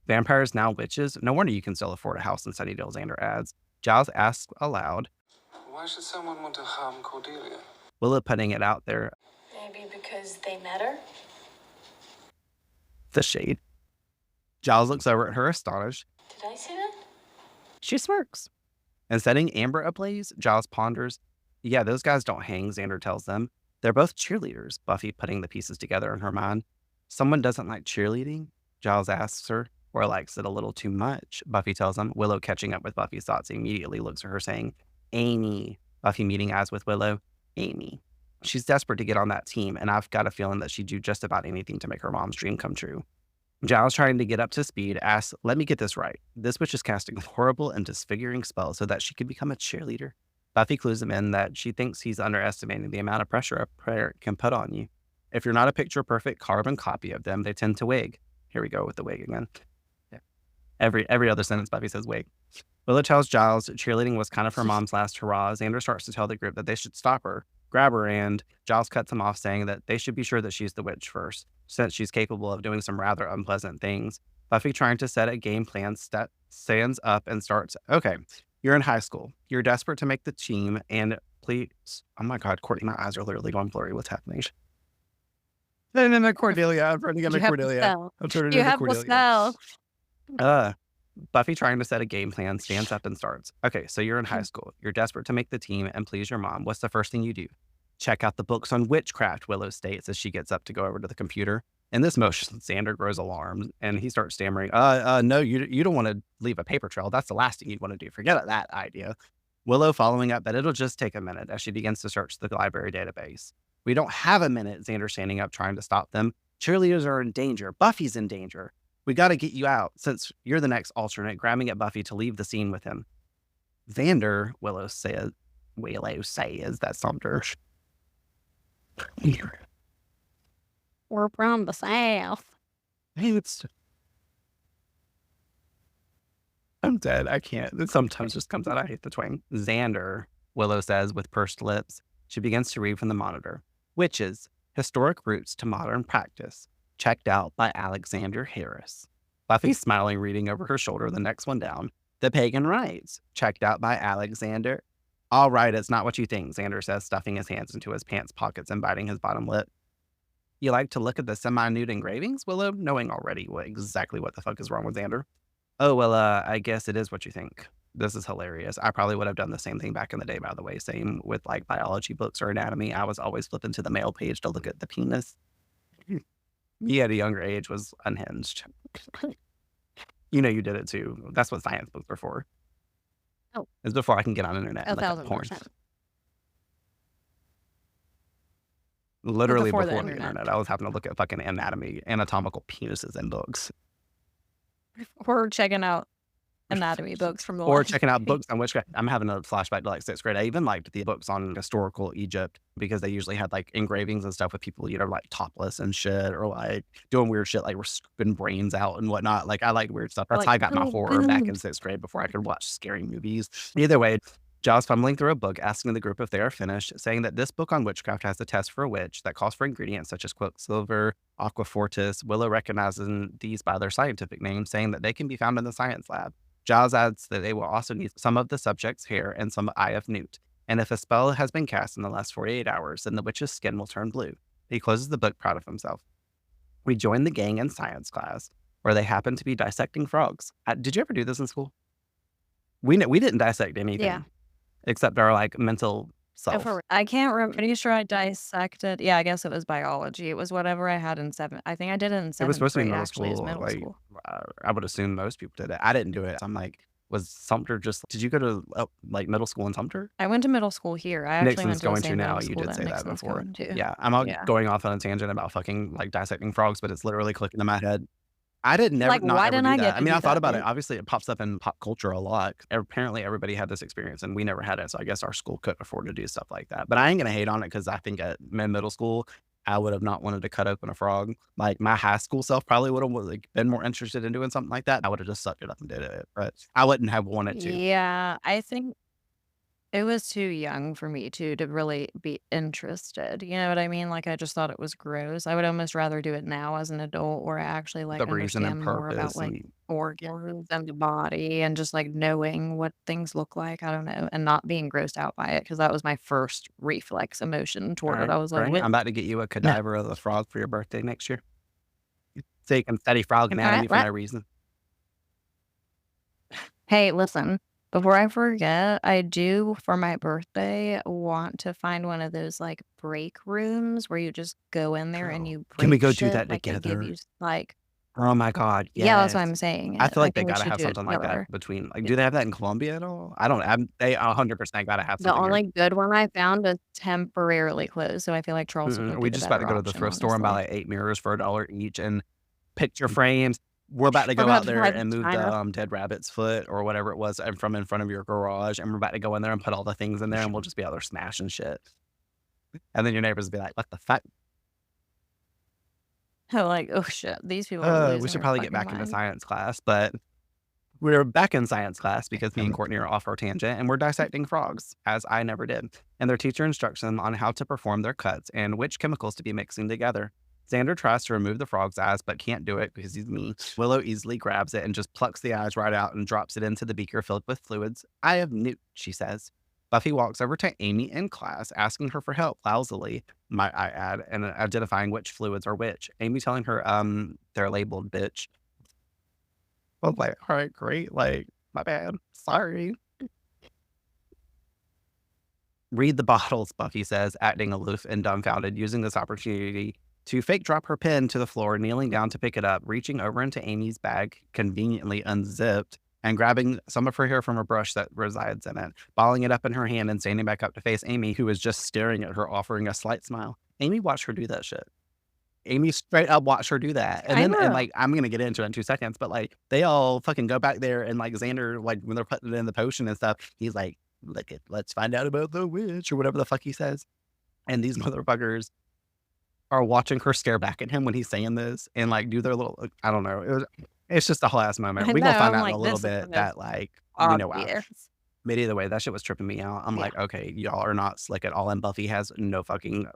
Vampires now witches? No wonder you can still afford a house in Sunnydale, Xander adds. Giles asks aloud, Why should someone want to harm Cordelia? Willow putting it out there. Maybe because they met her? The shade. Giles looks over at her astonished. Did I say that? She smirks. And setting Amber ablaze, Giles ponders. Yeah, those guys don't hang, Xander tells them. They're both cheerleaders, Buffy putting the pieces together in her mind. Someone doesn't like cheerleading? Giles asks her, or likes it a little too much, Buffy tells him. Willow, catching up with Buffy's thoughts, immediately looks at her saying, Amy. Buffy meeting eyes with Willow. Amy. She's desperate to get on that team, and I've got a feeling that she'd do just about anything to make her mom's dream come true. Giles, trying to get up to speed, asks, let me get this right. This witch is casting horrible and disfiguring spells so that she could become a cheerleader. Buffy clues him in that she thinks he's underestimating the amount of pressure a parent can put on you. If you're not a picture-perfect carbon copy of them, they tend to wig. Here we go with the wig again. Yeah. Every other sentence, Buffy says wig. Willow tells Giles cheerleading was kind of her mom's last hurrah. Xander starts to tell the group that they should stop her, grab her, and Giles cuts him off, saying that they should be sure that she's the witch first, since she's capable of doing some rather unpleasant things. Buffy, trying to set a game plan, stands up and starts, okay, you're in high school. You're desperate to make the team, and please, oh my God, Courtney, my eyes are literally going blurry. What's happening? And Cordelia, I'm trying to get my Cordelia. I'm turning into Cordelia. Buffy, trying to set a game plan, stands up and starts. Okay, so you're in high school. You're desperate to make the team and please your mom. What's the first thing you do? Check out the books on witchcraft, Willow states as she gets up to go over to the computer. In this motion, Xander grows alarmed and he starts stammering, no, you don't want to leave a paper trail. That's the last thing you'd want to do. Forget that idea. Willow following up that it'll just take a minute as she begins to search the library database. We don't have a minute, Xander standing up trying to stop them. Cheerleaders are in danger. Buffy's in danger. We got to get you out since you're the next alternate, grabbing at Buffy to leave the scene with him. Xander, Willow says, that's Sumter. We're from the South. I'm dead. I can't. It sometimes just comes out. I hate the twang. Xander, Willow says with pursed lips. She begins to read from the monitor. Witches, historic roots to modern practice. Checked out by Alexander Harris. Buffy smiling, reading over her shoulder, the next one down. The Pagan Rites. Checked out by Alexander. All right, it's not what you think, Xander says, stuffing his hands into his pants pockets and biting his bottom lip. You like to look at the semi-nude engravings, Willow, knowing already exactly what the fuck is wrong with Xander? Oh, well, I guess it is what you think. This is hilarious. I probably would have done the same thing back in the day, by the way. Same with like biology books or anatomy. I was always flipping to the male page to look at the penis. Me at a younger age was unhinged. You know you did it too. That's what science books are for. Oh. It's before I can get on the internet and look at porn. 1,000%. Literally Before before the the internet. internet. I was having to look at fucking anatomical penises in books. We're checking out anatomy books from the Or library. checking out books on witchcraft. I'm having a flashback to like 6th grade. I even liked the books on historical Egypt because they usually had like engravings and stuff with people, you know, like topless and shit or like doing weird shit like ripping brains out and whatnot. Like I liked weird stuff. That's Like, how I got my oh, horror back in boobs. 6th grade before I could watch scary movies. Either way, Giles fumbling through a book, asking the group if they are finished, saying that this book on witchcraft has a test for a witch that calls for ingredients such as quicksilver, aquafortis. Willow recognizing these by their scientific names, saying that they can be found in the science lab. Giles adds that they will also need some of the subject's hair and some eye of newt. And if a spell has been cast in the last 48 hours, then the witch's skin will turn blue. He closes the book, proud of himself. We join the gang in science class, where they happen to be dissecting frogs. Did you ever do this in school? We didn't dissect anything. Yeah. Except our like mental self. I can't remember. Pretty sure I dissected. Yeah, I guess it was biology. It was whatever I had in 7th. I think I did it in 7th It was supposed to be grade, middle actually. It was school. middle Like school. I would assume most people did it. I didn't do it. I'm like, was Sumter just? Did you go to like middle school in Sumter? I went to middle school here. I actually Nixon's went to the going same to now. middle You school did that say that Nixon's before. going to. Yeah, I'm out Yeah. going off on a tangent about fucking like dissecting frogs, but it's literally clicking in my head. I did never Like, not why ever didn't do I that. get I to mean, do I thought that, about it. dude? Obviously, it pops up in pop culture a lot. Apparently, everybody had this experience, and we never had it. So I guess our school couldn't afford to do stuff like that. But I ain't gonna hate on it because I think at middle school, I would have not wanted to cut open a frog. Like my high school self probably would have like, been more interested in doing something like that. I would have just sucked it up and did it, but I wouldn't have wanted to. Yeah, I think it was too young for me to really be interested. You know what I mean? Like I just thought it was gross. I would almost rather do it now as an adult where I actually like The reason and understand more about purpose like and organs and the body and just like knowing what things look like. I don't know, and not being grossed out by it because that was my first reflex emotion all toward it. right, I was like, great. "What?" I'm about to get you a cadaver of the frog for your birthday next year. So you can study frog All anatomy right, for no what? reason. Hey, listen, before I forget, I do for my birthday want to find one of those like break rooms where you just go in there and Girl, you can we break go do that shit. Like they give together? you like Oh my God, Yeah, that's what yes. I'm saying. I feel I like they think we gotta should have do it something like together. that between do they have that in Colombia at all? I don't they 100% gotta have The something here. only good one I found is temporarily closed, so I feel like Charleston would We be the just about to better go to the option, thrift store and buy honestly. like 8 mirrors for $1 each and picture frames. We're about to We're go about out to there drive to and move the China. dead rabbit's foot or whatever it was from in front of your garage, and we're about to go in there and put all the things in there, and we'll just be out there smashing shit. And then your neighbors will be like, "What the fuck?" I'm like, oh shit, these people are We losing should their probably get fucking back into mind. science class, but we're back in science class because me and Courtney are off our tangent, and we're dissecting frogs, as I never did. And their teacher instructs them on how to perform their cuts and which chemicals to be mixing together. Xander tries to remove the frog's eyes, but can't do it because he's mean. Willow easily grabs it and just plucks the eyes right out and drops it into the beaker filled with fluids. "I have newt," she says. Buffy walks over to Amy in class, asking her for help, lousily, might I add, and identifying which fluids are which. Amy telling her, they're labeled, bitch. I was like, all right, great. Like, my bad. Sorry. "Read the bottles," Buffy says, acting aloof and dumbfounded, using this opportunity to fake drop her pen to the floor, kneeling down to pick it up, reaching over into Amy's bag, conveniently unzipped, and grabbing some of her hair from a brush that resides in it, balling it up in her hand and standing back up to face Amy, who is just staring at her, offering a slight smile. Amy watched her do that shit. Amy straight up watched her do that. And I then, and know. like, I'm going to get into it in 2 seconds, but like, they all fucking go back there and like Xander, like when they're putting it in the potion and stuff, he's like, let's find out about the witch or whatever the fuck he says. And these motherfuckers are watching her stare back at him when he's saying this and like do their little, I don't know. It's just a whole ass moment. I We're know. going to find I'm out in a like, little this bit is that like, we know why. obvious. But either way, that shit was tripping me out. I'm Yeah. like, okay, y'all are not slick at all. And Buffy has no fucking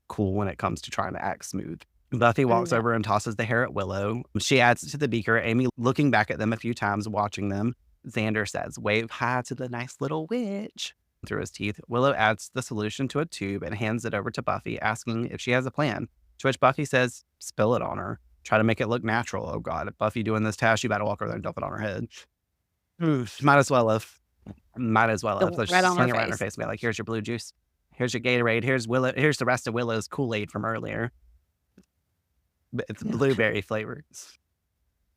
cool when it comes to trying to act smooth. Buffy walks know. over and tosses the hair at Willow. She adds it to the beaker, Amy looking back at them a few times, watching them. Xander says, "Wave hi to the nice little witch," through his teeth. Willow adds the solution to a tube and hands it over to Buffy, asking if she has a plan. To which Buffy says, "Spill it on her. Try to make it look natural." Oh God, Buffy doing this task, you better walk over there and dump it on her head. Oof, might as well have. Let's Right on sling her it right in her face. face. Be like, "Here's your blue juice. Here's your Gatorade. Here's Willow. Here's the rest of Willow's Kool-Aid from earlier. But it's blueberry flavored."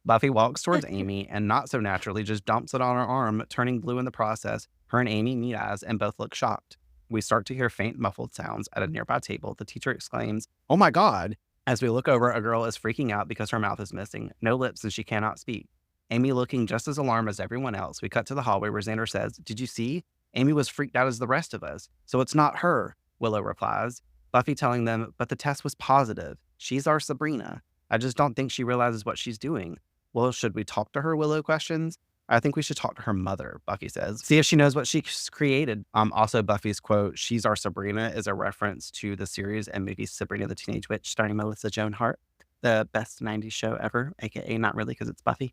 Buffy walks towards Amy and not so naturally just dumps it on her arm, turning blue in the process. Her and Amy meet eyes and both look shocked. We start to hear faint muffled sounds at a nearby table. The teacher exclaims, "Oh my God." As we look over, a girl is freaking out because her mouth is missing. No lips and she cannot speak. Amy looking just as alarmed as everyone else. We cut to the hallway where Xander says, "Did you see? Amy was freaked out as the rest of us. So it's not her," Willow replies. Buffy telling them, "But the test was positive. She's our Sabrina. I just don't think she realizes what she's doing." "Well, should we talk to her?" Willow questions. "I think we should talk to her mother," Buffy says. "See if she knows what she's created." Also, Buffy's quote, "She's our Sabrina," is a reference to the series and movie Sabrina the Teenage Witch, starring Melissa Joan Hart, the best 90s show ever, aka not really because it's Buffy,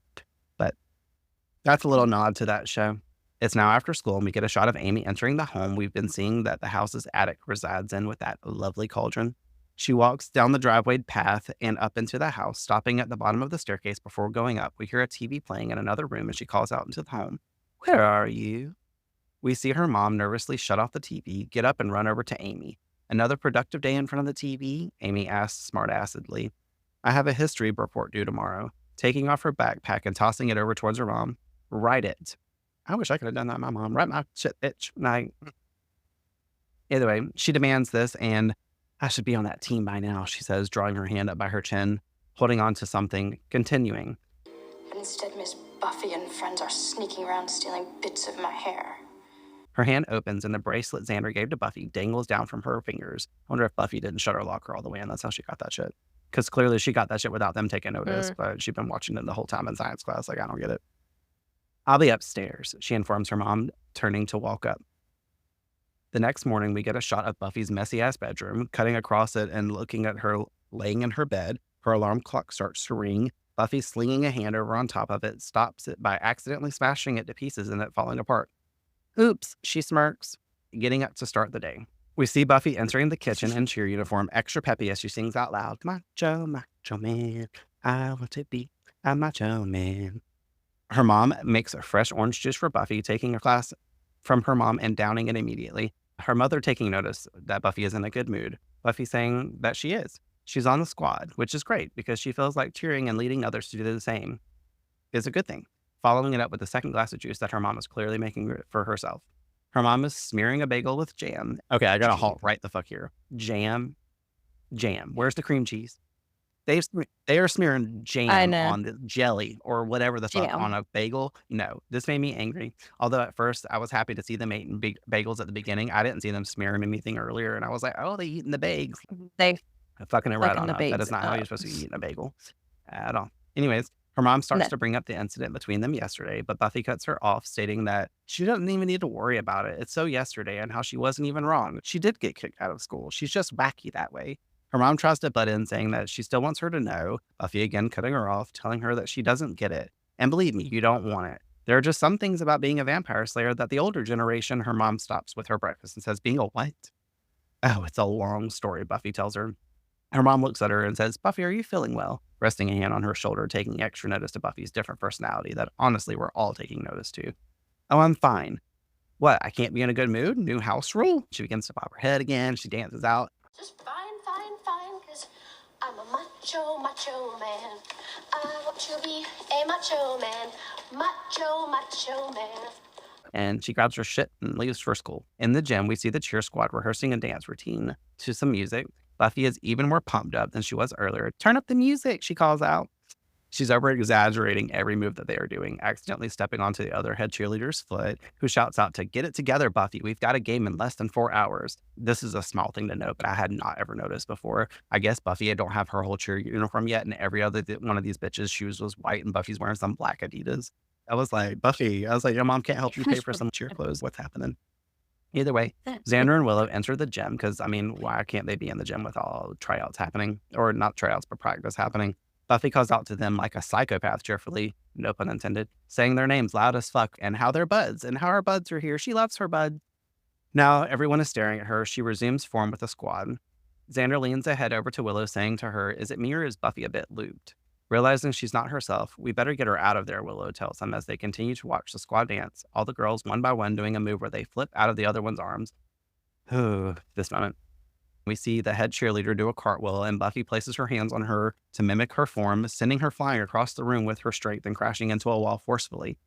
but that's a little nod to that show. It's now after school, and we get a shot of Amy entering the home we've been seeing that the house's attic resides in with that lovely cauldron. She walks down the driveway path and up into the house, stopping at the bottom of the staircase before going up. We hear a TV playing in another room and she calls out into the home, "Where are you?" We see her mom nervously shut off the TV, get up and run over to Amy. "Another productive day in front of the TV?" Amy asks smartassedly. "I have a history report due tomorrow." Taking off her backpack and tossing it over towards her mom. "Write it." I wish I could have done that, my mom. Write my shit, bitch. Either way, she demands this, and "I should be on that team by now," she says, drawing her hand up by her chin, holding on to something, continuing. But instead, Miss Buffy and friends are sneaking around stealing bits of my hair. Her hand opens and the bracelet Xander gave to Buffy dangles down from her fingers. I wonder if Buffy didn't shut her locker all the way in. That's how she got that shit. Because clearly she got that shit without them taking notice, but she'd been watching it the whole time in science class. Like, I don't get it. "I'll be upstairs," she informs her mom, turning to walk up. The next morning, we get a shot of Buffy's messy-ass bedroom, cutting across it and looking at her laying in her bed. Her alarm clock starts to ring. Buffy, slinging a hand over on top of it, stops it by accidentally smashing it to pieces and it falling apart. "Oops," she smirks, getting up to start the day. We see Buffy entering the kitchen in cheer uniform, extra peppy as she sings out loud, "Macho, macho man, I want to be a macho man." Her mom makes a fresh orange juice for Buffy, taking a glass from her mom and downing it immediately. Her mother taking notice that Buffy is in a good mood. Buffy saying that she is. She's on the squad, which is great because she feels like cheering and leading others to do the same is a good thing. Following it up with the second glass of juice that her mom is clearly making for herself. Her mom is smearing a bagel with jam. Okay, I gotta halt right the fuck here. Jam. Where's the cream cheese? They are smearing jam on the jelly or whatever the fuck on a bagel. No, this made me angry. Although at first I was happy to see them eating big bagels at the beginning. I didn't see them smearing anything earlier, and I was like, oh, they eating the bags. They fucking it right on up. That is not how you're supposed to be eating a bagel at all. Anyways, her mom starts to bring up the incident between them yesterday, but Buffy cuts her off, stating that she doesn't even need to worry about it. It's so yesterday and how she wasn't even wrong. She did get kicked out of school. She's just wacky that way. Her mom tries to butt in, saying that she still wants her to know. Buffy again cutting her off, telling her that she doesn't get it. And believe me, you don't want it. There are just some things about being a vampire slayer that the older generation, her mom stops with her breakfast and says, being a what? Oh, it's a long story, Buffy tells her. Her mom looks at her and says, Buffy, are you feeling well? Resting a hand on her shoulder, taking extra notice to Buffy's different personality that honestly we're all taking notice to. Oh, I'm fine. What, I can't be in a good mood? New house rule? She begins to bob her head again. She dances out. Just fine, cause I'm a macho man. I want to be a macho man. And she grabs her shit and leaves for school. In the gym, we see the cheer squad rehearsing a dance routine to some music. Buffy is even more pumped up than she was earlier. Turn up the music, she calls out. She's over-exaggerating every move that they are doing, accidentally stepping onto the other head cheerleader's foot, who shouts out to get it together, Buffy. We've got a game in less than 4 hours. This is a small thing to note, but I had not ever noticed before. I guess Buffy don't have her whole cheer uniform yet, and every other one of these bitches' shoes was white, and Buffy's wearing some black Adidas. I was like, Buffy, your mom can't help you pay for some cheer clothes. What's happening? Either way, Xander and Willow enter the gym because, why can't they be in the gym with all tryouts happening? Or not tryouts, but practice happening. Buffy calls out to them like a psychopath cheerfully, no pun intended, saying their names loud as fuck and how they're buds and how her buds are here. She loves her bud. Now everyone is staring at her. She resumes form with the squad. Xander leans ahead over to Willow, saying to her, is it me or is Buffy a bit looped? Realizing she's not herself, we better get her out of there, Willow tells them as they continue to watch the squad dance, all the girls one by one doing a move where they flip out of the other one's arms. This moment. We see the head cheerleader do a cartwheel, and Buffy places her hands on her to mimic her form, sending her flying across the room with her strength and crashing into a wall forcefully.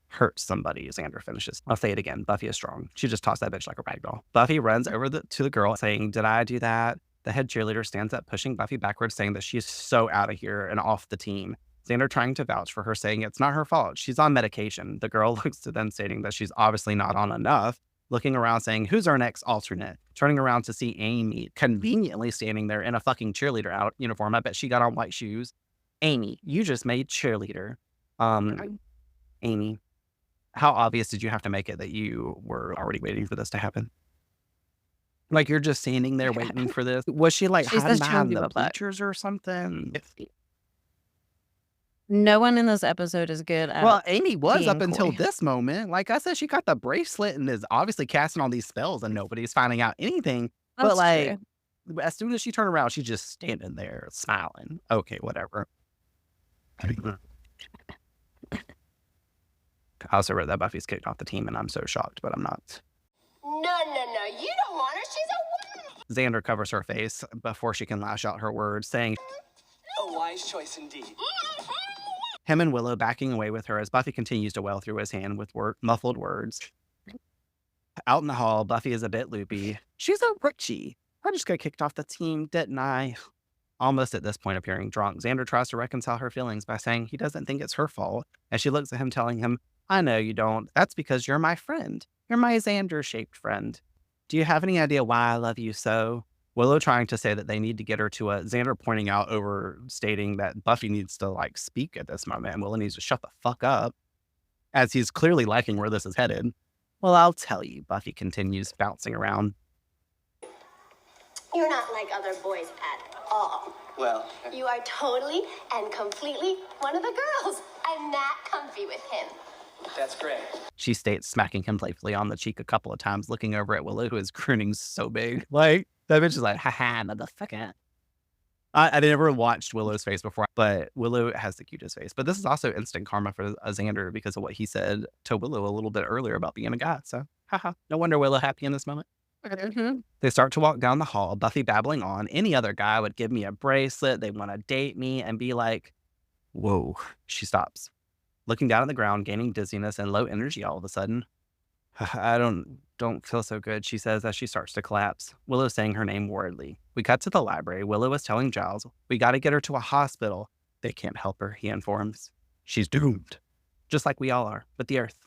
Hurt somebody, Xander finishes. I'll say it again. Buffy is strong. She just tossed that bitch like a ragdoll. Buffy runs over to the girl, saying, did I do that? The head cheerleader stands up, pushing Buffy backwards, saying that she's so out of here and off the team. Xander trying to vouch for her, saying it's not her fault. She's on medication. The girl looks to them, stating that she's obviously not on enough. Looking around, saying, who's our next alternate? Turning around to see Amy, conveniently standing there in a fucking cheerleader uniform. I bet she got on white shoes. Amy, you just made cheerleader. Amy, how obvious did you have to make it that you were already waiting for this to happen? Like, you're just standing there waiting for this? Was she like hiding behind the bleachers or something? No one in this episode is good at Well, Amy was up until this moment. Like I said, she got the bracelet and is obviously casting all these spells and nobody's finding out anything. That's but like, true. as soon as she turned around, she's just standing there smiling. Okay, whatever. I also read that Buffy's kicked off the team and I'm so shocked, but I'm not. No, you don't want her. She's a woman. Xander covers her face before she can lash out her words, saying, A wise choice indeed. him and Willow backing away with her as Buffy continues to wail through his hand with muffled words. Out in the hall, Buffy is a bit loopy. She's a rookie. I just got kicked off the team, didn't I? Almost at this point appearing drunk, Xander tries to reconcile her feelings by saying he doesn't think it's her fault, as she looks at him telling him, I know you don't. That's because you're my friend. You're my Xander-shaped friend. Do you have any idea why I love you so? Willow trying to say that they need to get her to a Xander pointing out over stating that Buffy needs to like speak at this moment and Willow needs to shut the fuck up as he's clearly liking where this is headed. Well, I'll tell you, Buffy continues bouncing around. You're not like other boys at all. Well, You are totally and completely one of the girls. I'm that comfy with him. that's great. She states, smacking him playfully on the cheek a couple of times, looking over at Willow, who is grinning so big. Like, that bitch is like, haha, motherfucker. I never watched Willow's face before, but Willow has the cutest face. But this is also instant karma for Xander because of what he said to Willow a little bit earlier about being a guy. So, haha, no wonder Willow happy in this moment. They start to walk down the hall, Buffy babbling on. Any other guy would give me a bracelet. They want to date me and be like, whoa. She stops, looking down at the ground, gaining dizziness and low energy all of a sudden. I don't feel so good, she says as she starts to collapse. Willow saying her name worriedly. We cut to the library. Willow is telling Giles, we got to get her to a hospital. They can't help her, he informs. She's doomed, just like we all are, with the Earth.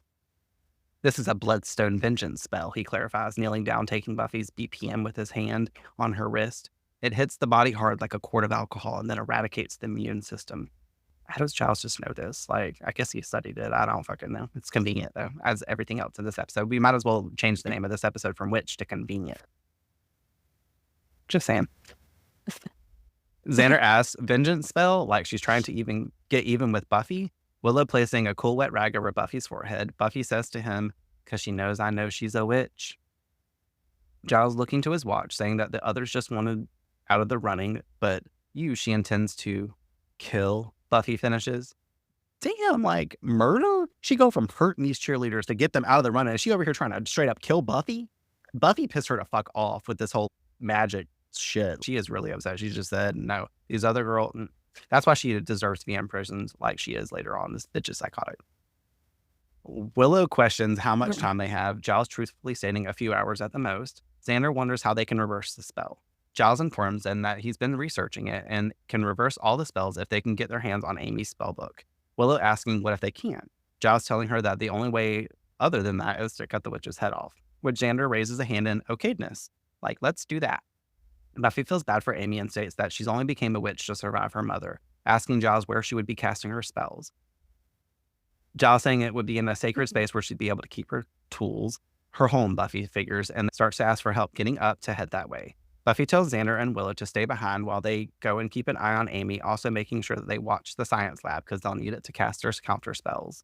This is a bloodstone vengeance spell, he clarifies, kneeling down, taking Buffy's BPM with his hand on her wrist. It hits the body hard like a quart of alcohol and then eradicates the immune system. How does Giles just know this? Like, I guess he studied it. I don't fucking know. It's convenient, though, as everything else in this episode. We might as well change the name of this episode from Witch to Convenient. Just saying. Xander asks, vengeance spell? Like she's trying to get even with Buffy? Willow placing a cool wet rag over Buffy's forehead. Buffy says to him, because she knows I know she's a witch. Giles looking to his watch, saying that the others just wanted out of the running, but she intends to kill. Buffy finishes. Damn, like, murder? She go from hurting these cheerleaders to get them out of the running. Is she over here trying to straight up kill Buffy? Buffy pissed her to fuck off with this whole magic shit. She is really upset. She just said, no, these other girls, that's why she deserves to be in prison like she is later on. This bitch is psychotic. Willow questions how much time they have, Giles truthfully stating a few hours at the most. Xander wonders how they can reverse the spell. Giles informs them that he's been researching it and can reverse all the spells if they can get their hands on Amy's spellbook. Willow asking what if they can't. Giles telling her that the only way other than that is to cut the witch's head off, which Xander raises a hand in okayness. Like, let's do that. Buffy feels bad for Amy and states that she's only became a witch to survive her mother, asking Giles where she would be casting her spells. Giles saying it would be in a sacred space where she'd be able to keep her tools, her home, Buffy figures, and starts to ask for help getting up to head that way. Buffy tells Xander and Willow to stay behind while they go and keep an eye on Amy, also making sure that they watch the science lab because they'll need it to cast their counter spells.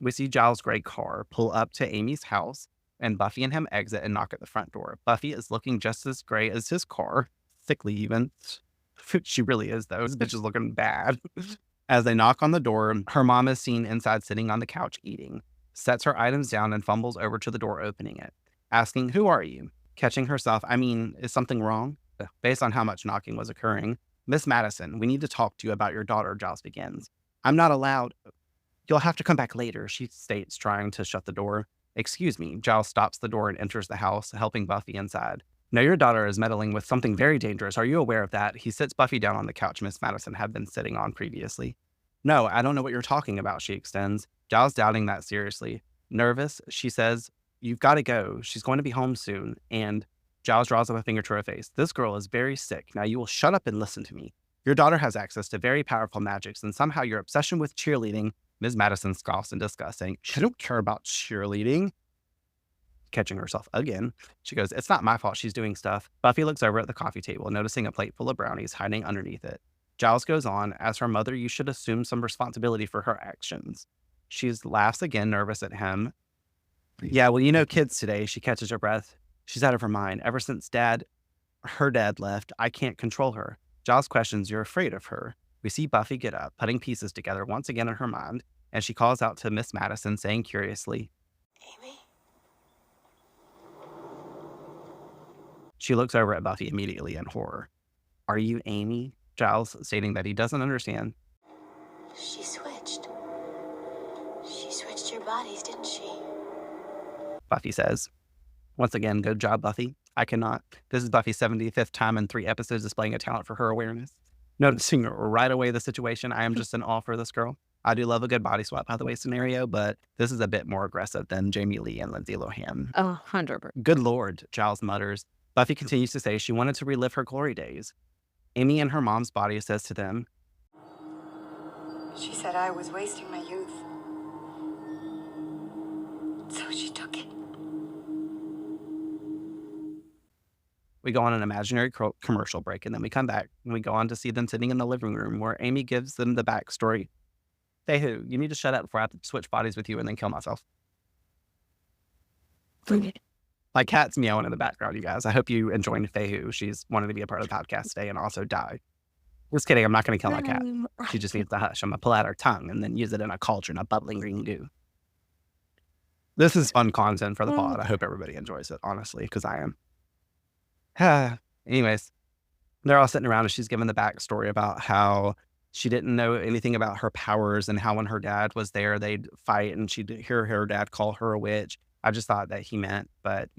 We see Giles' gray car pull up to Amy's house, and Buffy and him exit and knock at the front door. Buffy is looking just as gray as his car, thickly even. She really is, though. This bitch is looking bad. As they knock on the door, her mom is seen inside sitting on the couch eating, sets her items down and fumbles over to the door opening it, asking, who are you? Catching herself, is something wrong? Based on how much knocking was occurring. Miss Madison, we need to talk to you about your daughter, Giles begins. I'm not allowed. You'll have to come back later, she states, trying to shut the door. Excuse me. Giles stops the door and enters the house, helping Buffy inside. No, your daughter is meddling with something very dangerous. Are you aware of that? He sits Buffy down on the couch Miss Madison had been sitting on previously. No, I don't know what you're talking about, she extends. Giles doubting that seriously. Nervous, she says, you've got to go. She's going to be home soon. And Giles draws up a finger to her face. This girl is very sick. Now you will shut up and listen to me. Your daughter has access to very powerful magics, and somehow your obsession with cheerleading. Ms. Madison scoffs in disgust, saying, I don't care about cheerleading. Catching herself again, she goes, it's not my fault she's doing stuff. Buffy looks over at the coffee table, noticing a plate full of brownies hiding underneath it. Giles goes on, as her mother, you should assume some responsibility for her actions. She laughs again, nervous at him. Yeah, well, kids today, she catches her breath. She's out of her mind. Ever since her dad left, I can't control her. Giles questions, you're afraid of her. We see Buffy get up, putting pieces together once again in her mind, and she calls out to Miss Madison, saying curiously, Amy? She looks over at Buffy immediately in horror. Are you Amy? Giles stating that he doesn't understand. She switched. She switched your bodies, didn't she? Buffy says. Once again, good job, Buffy. I cannot. This is Buffy's 75th time in 3 episodes displaying a talent for her awareness. Noticing right away the situation, I am just in awe for this girl. I do love a good body swap, by the way, scenario, but this is a bit more aggressive than Jamie Lee and Lindsay Lohan. 100%. Good Lord, Giles mutters. Buffy continues to say she wanted to relive her glory days. Amy in her mom's body says to them, she said I was wasting my youth. So she took it. We go on an imaginary commercial break, and then we come back, and we go on to see them sitting in the living room where Amy gives them the backstory. Hui, you need to shut up before I have to switch bodies with you and then kill myself. My cat's meowing in the background, you guys. I hope you enjoyed Hui. She's wanted to be a part of the podcast today and also die. Just kidding. I'm not going to kill my cat. She just needs to hush. I'm going to pull out her tongue and then use it in a cauldron of bubbling green goo. This is fun content for the pod. I hope everybody enjoys it, honestly, because I am. Anyways, they're all sitting around and she's giving the backstory about how she didn't know anything about her powers and how when her dad was there, they'd fight and she'd hear her dad call her a witch. I just thought that he meant, but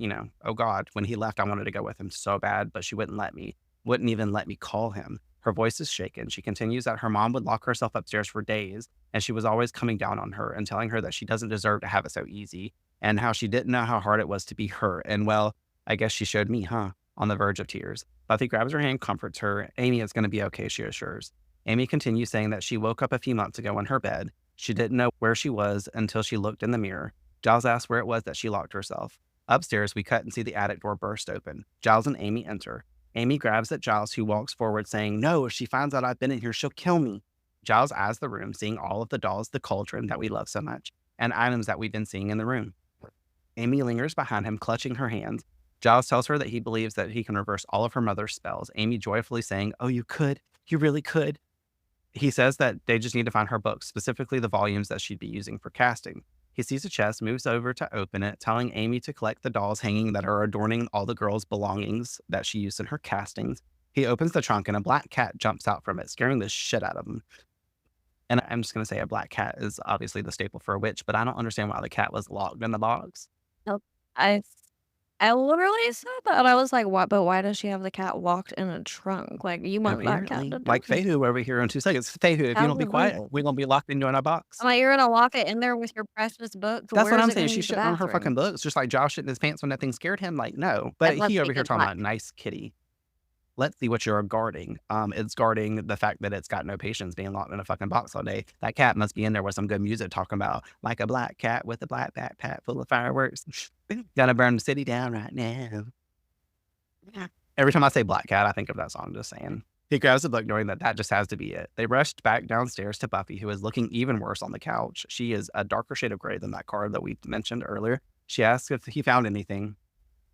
oh God, when he left, I wanted to go with him so bad, but she wouldn't even let me call him. Her voice is shaken. She continues that her mom would lock herself upstairs for days, and she was always coming down on her and telling her that she doesn't deserve to have it so easy, and how she didn't know how hard it was to be her. And well, I guess she showed me, on the verge of tears. Buffy grabs her hand, comforts her. Amy is going to be okay, she assures. Amy continues saying that she woke up a few months ago in her bed. She didn't know where she was until she looked in the mirror. Giles asks where it was that she locked herself. Upstairs, we cut and see the attic door burst open. Giles and Amy enter. Amy grabs at Giles, who walks forward, saying, "No, if she finds out I've been in here, she'll kill me." Giles eyes the room, seeing all of the dolls, the cauldron that we love so much, and items that we've been seeing in the room. Amy lingers behind him, clutching her hands. Giles tells her that he believes that he can reverse all of her mother's spells, Amy joyfully saying, "Oh, you could. You really could." He says that they just need to find her books, specifically the volumes that she'd be using for casting. He sees a chest, moves over to open it, telling Amy to collect the dolls hanging that are adorning all the girls' belongings that she used in her castings. He opens the trunk and a black cat jumps out from it, scaring the shit out of him. And I'm just going to say a black cat is obviously the staple for a witch, but I don't understand why the cat was locked in the box. Nope. I literally said that. I was like, "What? But why does she have the cat locked in a trunk? Like, you want that cat to Like die?" @𝐴𝐻𝑒w over here in 2 seconds. @𝐴𝐻𝑒w, if you don't be quiet, we're going to be locked in a box. I'm like, "You're gonna lock it in there with your precious book? That's Where what is I'm it saying. gonna She use the shit on her bathroom?" fucking books, just like Giles shit in his pants when that thing scared him. Like, no. I But love he over here taking talking about black. nice kitty. Let's see what you're guarding. It's guarding the fact that it's got no patience being locked in a fucking box all day. That cat must be in there with some good music talking about like a black cat with a black backpack full of fireworks. Gonna burn the city down right now. Every time I say black cat, I think of that song, just saying. He grabs the book knowing that just has to be it. They rushed back downstairs to Buffy, who is looking even worse on the couch. She is a darker shade of gray than that card that we mentioned earlier. She asks if he found anything.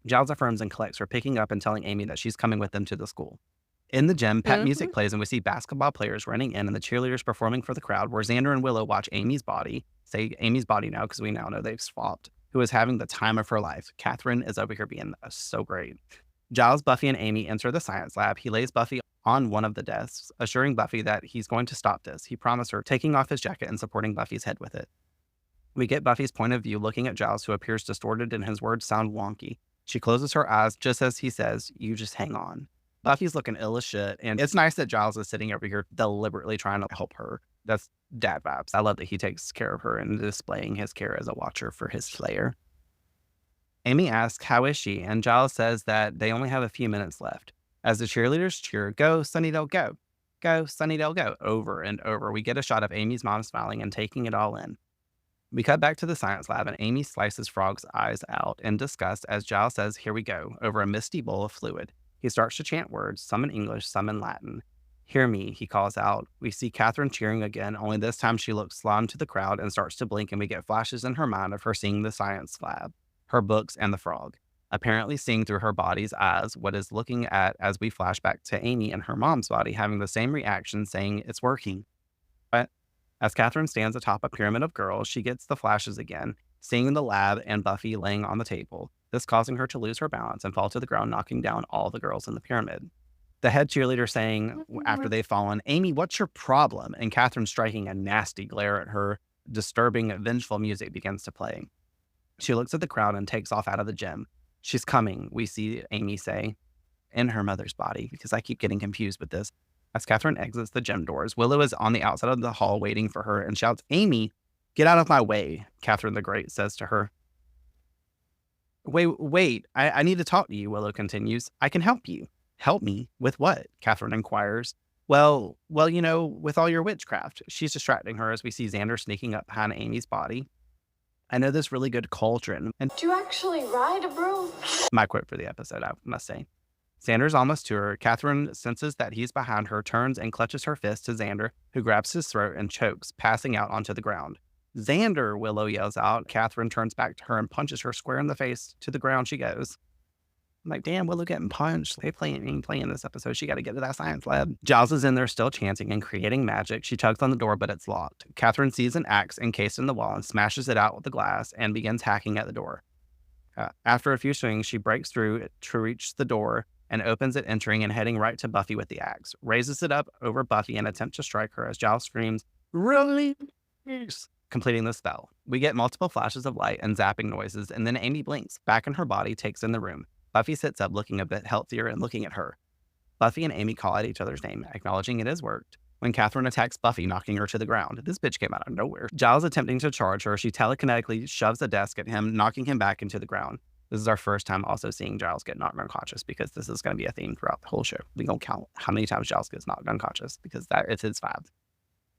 Giles affirms and collects her, picking up and telling Amy that she's coming with them to the school. In the gym, pep music plays and we see basketball players running in and the cheerleaders performing for the crowd, where Xander and Willow watch Amy's body, say Amy's body now because we now know they've swapped, who is having the time of her life. Catherine is over here being so great. Giles, Buffy, and Amy enter the science lab. He lays Buffy on one of the desks, assuring Buffy that he's going to stop this. He promised her, taking off his jacket and supporting Buffy's head with it. We get Buffy's point of view, looking at Giles, who appears distorted and his words sound wonky. She closes her eyes just as he says, "You just hang on." Buffy's looking ill as shit, and it's nice that Giles is sitting over here deliberately trying to help her. That's dad vibes. I love that he takes care of her and displaying his care as a watcher for his slayer. Amy asks, "How is she?" And Giles says that they only have a few minutes left. As the cheerleaders cheer, "Go, Sunnydale, go. Go, Sunnydale, go," over and over, we get a shot of Amy's mom smiling and taking it all in. We cut back to the science lab, and Amy slices Frog's eyes out in disgust as Giles says, "Here we go," over a misty bowl of fluid. He starts to chant words, some in English, some in Latin. "Hear me," he calls out. We see Catherine cheering again, only this time she looks sly to the crowd and starts to blink, and we get flashes in her mind of her seeing the science lab, her books, and the frog, apparently seeing through her body's eyes what is looking at as we flash back to Amy and her mom's body having the same reaction, saying it's working. But as Catherine stands atop a pyramid of girls, she gets the flashes again, seeing the lab and Buffy laying on the table, this causing her to lose her balance and fall to the ground, knocking down all the girls in the pyramid. The head cheerleader saying, after they've fallen, "Amy, what's your problem?" And Catherine striking a nasty glare at her. Disturbing, vengeful music begins to play. She looks at the crowd and takes off out of the gym. "She's coming," we see Amy say, "in her mother's body," because I keep getting confused with this. As Catherine exits the gym doors, Willow is on the outside of the hall waiting for her and shouts, "Amy, get out of my way," Catherine the Great says to her. Wait, I need to talk to you," Willow continues. "I can help you." "Help me? With what?" Catherine inquires. Well, with all your witchcraft." She's distracting her as we see Xander sneaking up behind Amy's body. "I know this really good cauldron." And Do you actually ride a broom? my quote for the episode, I must say. Xander's almost to her. Catherine senses that he's behind her, turns and clutches her fist to Xander, who grabs his throat and chokes, passing out onto the ground. "Xander," Willow yells out. Catherine turns back to her and punches her square in the face. To the ground she goes. I'm like, damn, Willow getting punched. They playing this episode. She got to get to that science lab. Giles is in there still chanting and creating magic. She tugs on the door, but it's locked. Catherine sees an axe encased in the wall and smashes it out with the glass and begins hacking at the door. After a few swings, she breaks through to reach the door and opens it, entering and heading right to Buffy with the axe. Raises it up over Buffy and attempts to strike her as Giles screams, "Release!" completing the spell. We get multiple flashes of light and zapping noises, and then Amy blinks. Back in her body, takes in the room. Buffy sits up, looking a bit healthier and looking at her. Buffy and Amy call out each other's name, acknowledging it has worked. When Catherine attacks Buffy, knocking her to the ground. This bitch came out of nowhere. Giles attempting to charge her, she telekinetically shoves a desk at him, knocking him back into the ground. This is our first time also seeing Giles get knocked unconscious, because this is going to be a theme throughout the whole show. We don't count how many times Giles gets knocked unconscious, because that it's his vibe.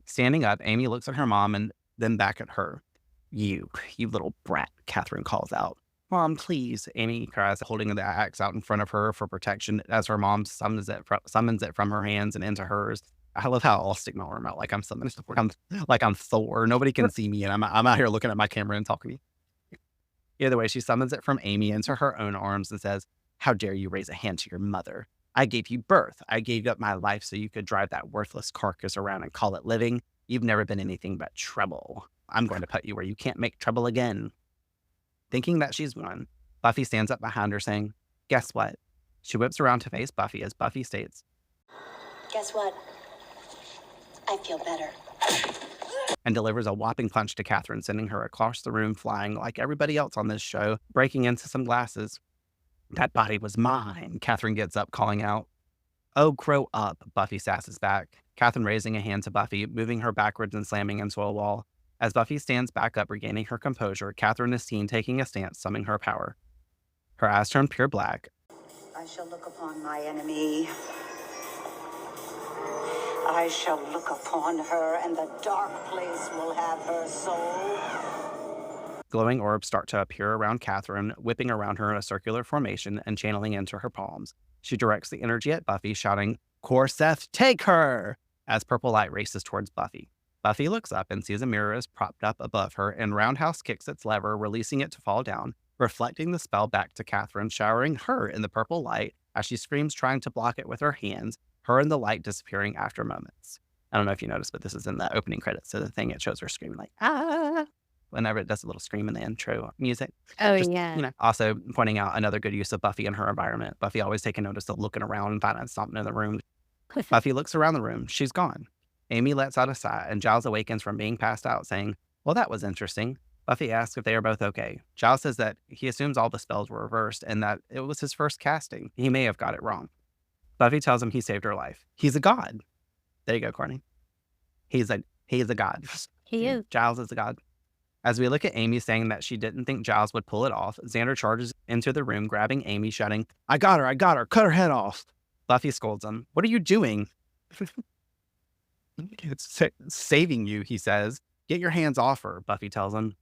Standing up, Amy looks at her mom and then back at her. You little brat, Catherine calls out. Mom, please, Amy cries, holding the axe out in front of her for protection as her mom summons it from her hands and into hers. I love how I'll stick my arm out like I'm summoning, like I'm Thor. Nobody can see me, and I'm out here looking at my camera and talking to me. Either way, she summons it from Amy into her own arms and says, "How dare you raise a hand to your mother? I gave you birth. I gave up my life so you could drive that worthless carcass around and call it living. You've never been anything but trouble. I'm going to put you where you can't make trouble again." Thinking that she's won, Buffy stands up behind her saying, "Guess what?" She whips around to face Buffy as Buffy states, Guess what? I feel better. and delivers a whopping punch to Catherine, sending her across the room flying like everybody else on this show, breaking into some glasses. "That body was mine," Catherine gets up, calling out. "Oh, grow up," Buffy sasses back, Catherine raising a hand to Buffy, moving her backwards and slamming into a wall. As Buffy stands back up, regaining her composure, Catherine is seen taking a stance, summoning her power. Her eyes turn pure black. I shall look upon my enemy. I shall look upon her, and the dark place will have her soul. Glowing orbs start to appear around Catherine, whipping around her in a circular formation and channeling into her palms. She directs the energy at Buffy, shouting, "Korseth, take her!" as purple light races towards Buffy. Buffy looks up and sees a mirror is propped up above her, and Roundhouse kicks its lever, releasing it to fall down, reflecting the spell back to Catherine, showering her in the purple light as she screams, trying to block it with her hands, her and the light disappearing after moments. I don't know if you noticed, but this is in the opening credits, so the thing, it shows her screaming like, "Ah!" whenever it does a little scream in the intro music. Oh, Just, yeah. Also pointing out another good use of Buffy and her environment. Buffy always taking notice of looking around and finding something in the room. Buffy looks around the room. She's gone. Amy lets out a sigh, and Giles awakens from being passed out, saying, "Well, that was interesting." Buffy asks if they are both okay. Giles says that he assumes all the spells were reversed and that it was his first casting. He may have got it wrong. Buffy tells him he saved her life. He's a god. There you go, Courtney. He's a god. He is. Giles is a god. As we look at Amy saying that she didn't think Giles would pull it off, Xander charges into the room, grabbing Amy, shouting, I got her, cut her head off." Buffy scolds him. "What are you doing?" "It's saving you," he says. "Get your hands off her," Buffy tells him.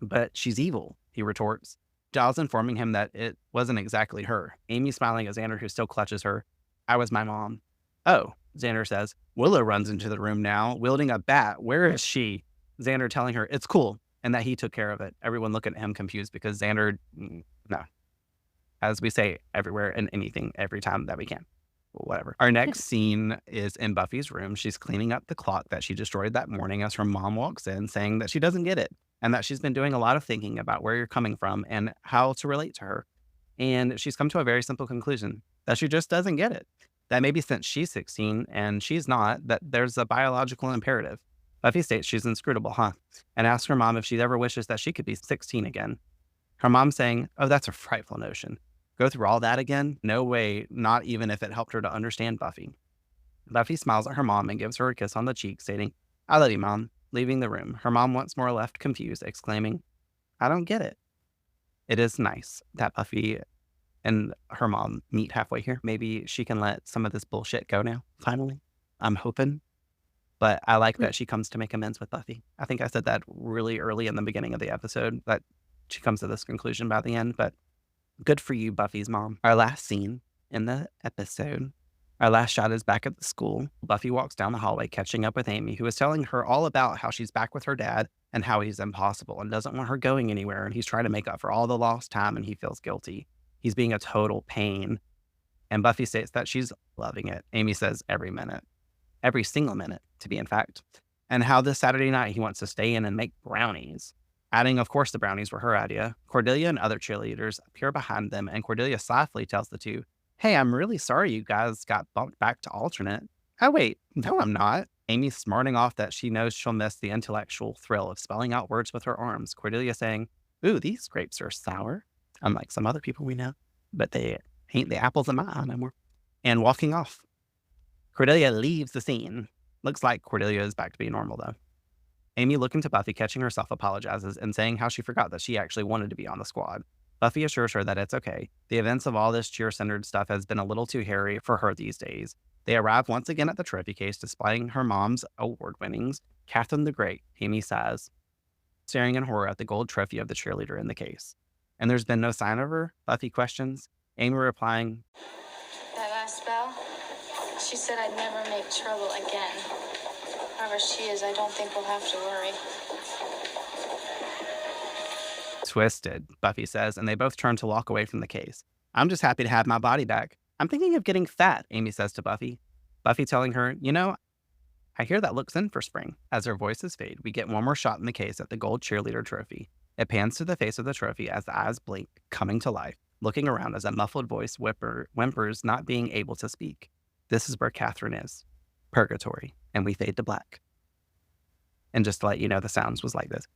"But she's evil," he retorts. Giles informing him that it wasn't exactly her. Amy smiling at Xander, who still clutches her. "I was my mom." "Oh," Xander says. Willow runs into the room now, wielding a bat. "Where is she?" Xander telling her it's cool and that he took care of it. Everyone looking at him confused because Xander, no. As we say everywhere and anything every time that we can. Whatever. Our next scene is in Buffy's room. She's cleaning up the clock that she destroyed that morning as her mom walks in, saying that she doesn't get it and that she's been doing a lot of thinking about where you're coming from and how to relate to her. And she's come to a very simple conclusion, that she just doesn't get it. That maybe since she's 16 and she's not, that there's a biological imperative. Buffy states she's inscrutable, and asks her mom if she ever wishes that she could be 16 again. Her mom saying, "Oh, that's a frightful notion. Go through all that again? No way, not even if it helped her to understand Buffy." Buffy smiles at her mom and gives her a kiss on the cheek, stating, "I love you, Mom," leaving the room. Her mom once more left confused, exclaiming, "I don't get it." It is nice that Buffy and her mom meet halfway here. Maybe she can let some of this bullshit go now, finally. I'm hoping. But I like that she comes to make amends with Buffy. I think I said that really early in the beginning of the episode, that she comes to this conclusion by the end, but good for you, Buffy's mom. Our last scene in the episode, our last shot is back at the school. Buffy walks down the hallway, catching up with Amy, who is telling her all about how she's back with her dad and how he's impossible and doesn't want her going anywhere. And he's trying to make up for all the lost time and he feels guilty. He's being a total pain. And Buffy states that she's loving it. Amy says every minute. Every single minute, to be in fact. And how this Saturday night he wants to stay in and make brownies. Adding, of course, the brownies were her idea. Cordelia and other cheerleaders appear behind them, and Cordelia softly tells the two, Hey, I'm really sorry you guys got bumped back to alternate. Oh, wait, no, I'm not. Amy's smarting off that she knows she'll miss the intellectual thrill of spelling out words with her arms. Cordelia saying, ooh, these grapes are sour. Unlike some other people we know, but they ain't the apples in my eye no more. And walking off. Cordelia leaves the scene. Looks like Cordelia is back to being normal, though. Amy, looking to Buffy, catching herself, apologizes and saying how she forgot that she actually wanted to be on the squad. Buffy assures her that it's okay. The events of all this cheer-centered stuff has been a little too hairy for her these days. They arrive once again at the trophy case, displaying her mom's award winnings. Catherine the Great, Amy says, staring in horror at the gold trophy of the cheerleader in the case. And there's been no sign of her? Buffy questions. Amy replying, That last spell, she said I'd never make trouble again. Whoever she is, I don't think we'll have to worry. twisted, Buffy says, and they both turn to walk away from the case. I'm just happy to have my body back. I'm thinking of getting fat, Amy says to Buffy. Buffy telling her, you know, I hear that looks in for spring. As their voices fade, we get one more shot in the case at the gold cheerleader trophy. It pans to the face of the trophy as the eyes blink, coming to life, looking around as a muffled voice whimpers, not being able to speak. This is where Catherine is. Purgatory. And we fade to black. And just to let you know, the sounds was like this.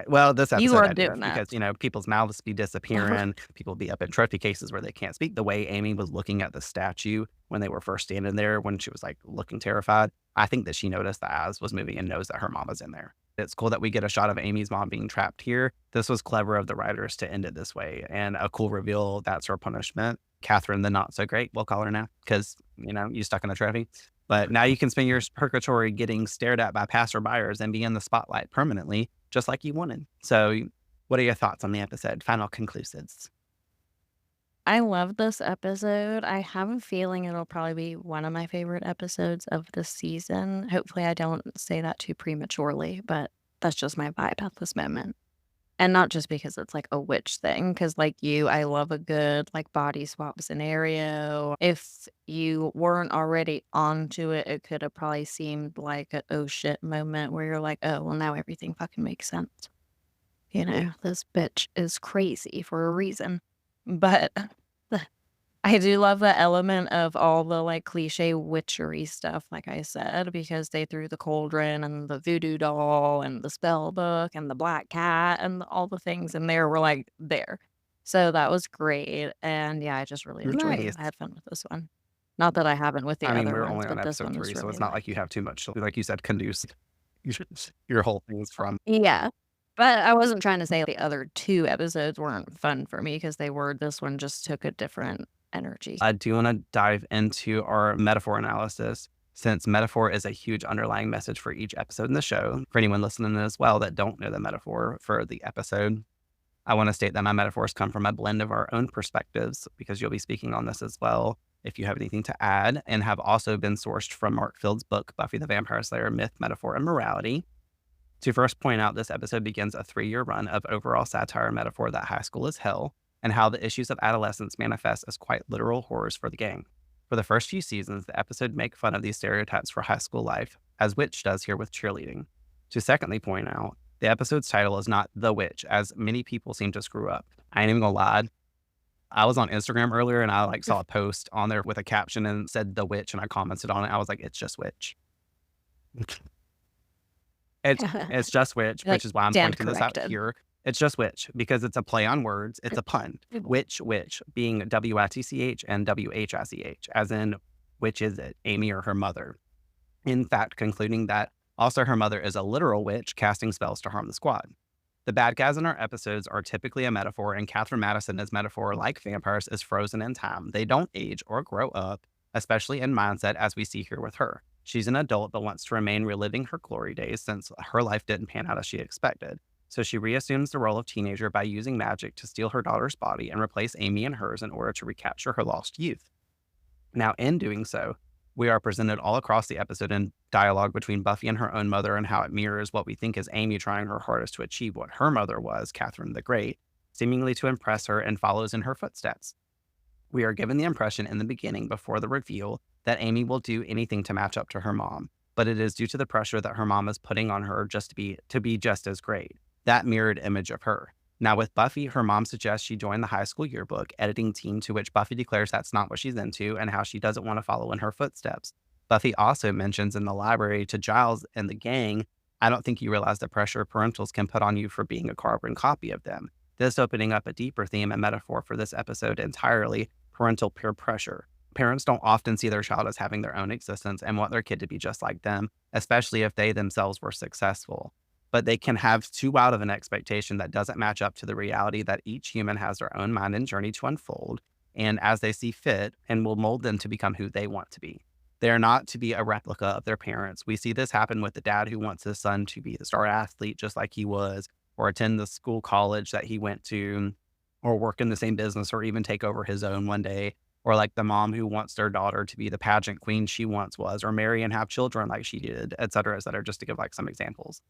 Well, this episode You are I did doing that. because, you know, people's mouths be disappearing. People be up in trophy cases where they can't speak. The way Amy was looking at the statue when they were first standing there, when she was like looking terrified, I think that she noticed the eyes was moving and knows that her mom was in there. It's cool that we get a shot of Amy's mom being trapped here. This was clever of the writers to end it this way, and a cool reveal. That's her punishment. Catherine, the not so great, we'll call her now, because, you know, you stuck in a trophy. But now you can spend your purgatory getting stared at by passerbyers and be in the spotlight permanently, just like you wanted. So what are your thoughts on the episode? Final conclusives. I love this episode. I have a feeling it'll probably be one of my favorite episodes of the season. Hopefully I don't say that too prematurely, but that's just my vibe at this moment. And not just because it's like a witch thing, because like you, I love a good like body swap scenario. If you weren't already onto it, it could have probably seemed like a oh shit moment where you're like, oh, well, now everything fucking makes sense. You know, this bitch is crazy for a reason. But I do love the element of all the like cliche witchery stuff, like I said, because they threw the cauldron and the voodoo doll and the spell book and the black cat and all the things in there were like there. So that was great. And yeah, I just really enjoyed it. Nice. I had fun with this one. Not that I haven't with the I mean, other we're ones, only on but this episode one was 3, so really it's not nice. like you have too much, like you said, conduce your whole things from. Yeah. But I wasn't trying to say the other 2 episodes weren't fun for me because they were. This one just took a different energy. I do want to dive into our metaphor analysis, since metaphor is a huge underlying message for each episode in the show. For anyone listening as well that don't know the metaphor for the episode, I want to state that my metaphors come from a blend of our own perspectives, because you'll be speaking on this as well if you have anything to add, and have also been sourced from Mark Field's book, Buffy the Vampire Slayer, Myth, Metaphor, and Morality. To first point out, this episode begins a 3-year run of overall satire and metaphor that high school is hell, and how the issues of adolescence manifest as quite literal horrors for the gang. For the first few seasons, the episode make fun of these stereotypes for high school life, as Witch does here with cheerleading. To secondly point out, the episode's title is not The Witch, as many people seem to screw up. I ain't even gonna lie. I was on Instagram earlier and I saw a post on there with a caption and said The Witch, and I commented on it. I was like, it's just Witch. It's just Witch, which is why I'm pointing this out here. It's just Witch, because it's a play on words. It's a pun. Witch, being W-I-T-C-H and W-H-I-C-H, as in, which is it, Amy or her mother? In fact, concluding that also her mother is a literal witch casting spells to harm the squad. The bad guys in our episodes are typically a metaphor, and Catherine Madison's metaphor, like vampires, is frozen in time. They don't age or grow up, especially in mindset, as we see here with her. She's an adult but wants to remain reliving her glory days since her life didn't pan out as she expected. So she reassumes the role of teenager by using magic to steal her daughter's body and replace Amy and hers in order to recapture her lost youth. Now, in doing so, we are presented all across the episode in dialogue between Buffy and her own mother, and how it mirrors what we think is Amy trying her hardest to achieve what her mother was, Catherine the Great, seemingly to impress her, and follows in her footsteps. We are given the impression in the beginning, before the reveal, that Amy will do anything to match up to her mom, but it is due to the pressure that her mom is putting on her to be just as great. That mirrored image of her. Now with Buffy, her mom suggests she join the high school yearbook editing team, to which Buffy declares that's not what she's into and how she doesn't want to follow in her footsteps. Buffy also mentions in the library to Giles and the gang, I don't think you realize the pressure parentals can put on you for being a carbon copy of them. This opening up a deeper theme and metaphor for this episode entirely, parental peer pressure. Parents don't often see their child as having their own existence and want their kid to be just like them, especially if they themselves were successful. But they can have too wild of an expectation that doesn't match up to the reality that each human has their own mind and journey to unfold, and as they see fit, and will mold them to become who they want to be. They are not to be a replica of their parents. We see this happen with the dad who wants his son to be the star athlete just like he was, or attend the school college that he went to, or work in the same business, or even take over his own one day. Or like the mom who wants their daughter to be the pageant queen she once was, or marry and have children like she did, et cetera, just to give like some examples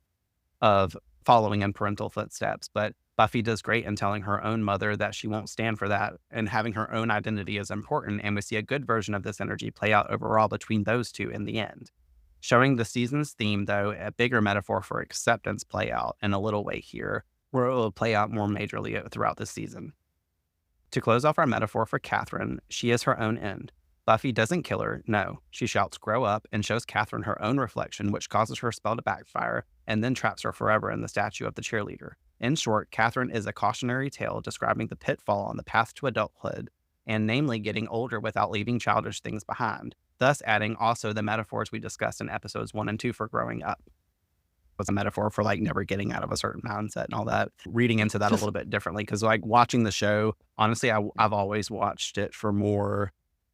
of following in parental footsteps. But Buffy does great in telling her own mother that she won't stand for that, and having her own identity is important, and we see a good version of this energy play out overall between those two in the end. Showing the season's theme, though, a bigger metaphor for acceptance play out in a little way here, where it will play out more majorly throughout the season. To close off our metaphor for Catherine, she is her own end. Buffy doesn't kill her, no. She shouts, grow up, and shows Catherine her own reflection, which causes her spell to backfire, and then traps her forever in the statue of the cheerleader. In short, Catherine is a cautionary tale describing the pitfall on the path to adulthood, and namely getting older without leaving childish things behind, thus adding also the metaphors we discussed in episodes 1 and 2 for growing up. Was a metaphor for like never getting out of a certain mindset and all that. Reading into that a little bit differently, because like watching the show, honestly, I've always watched it for more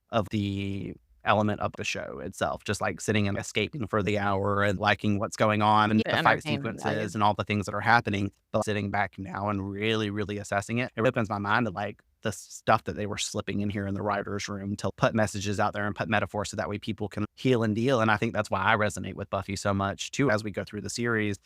of the element of the show itself, just like sitting and escaping for the hour and liking what's going on and the fight sequences and all the things that are happening. But sitting back now and really, really assessing it, it opens my mind to like the stuff that they were slipping in here in the writer's room to put messages out there and put metaphors so that way people can heal and deal. And I think that's why I resonate with Buffy so much too, as we go through the series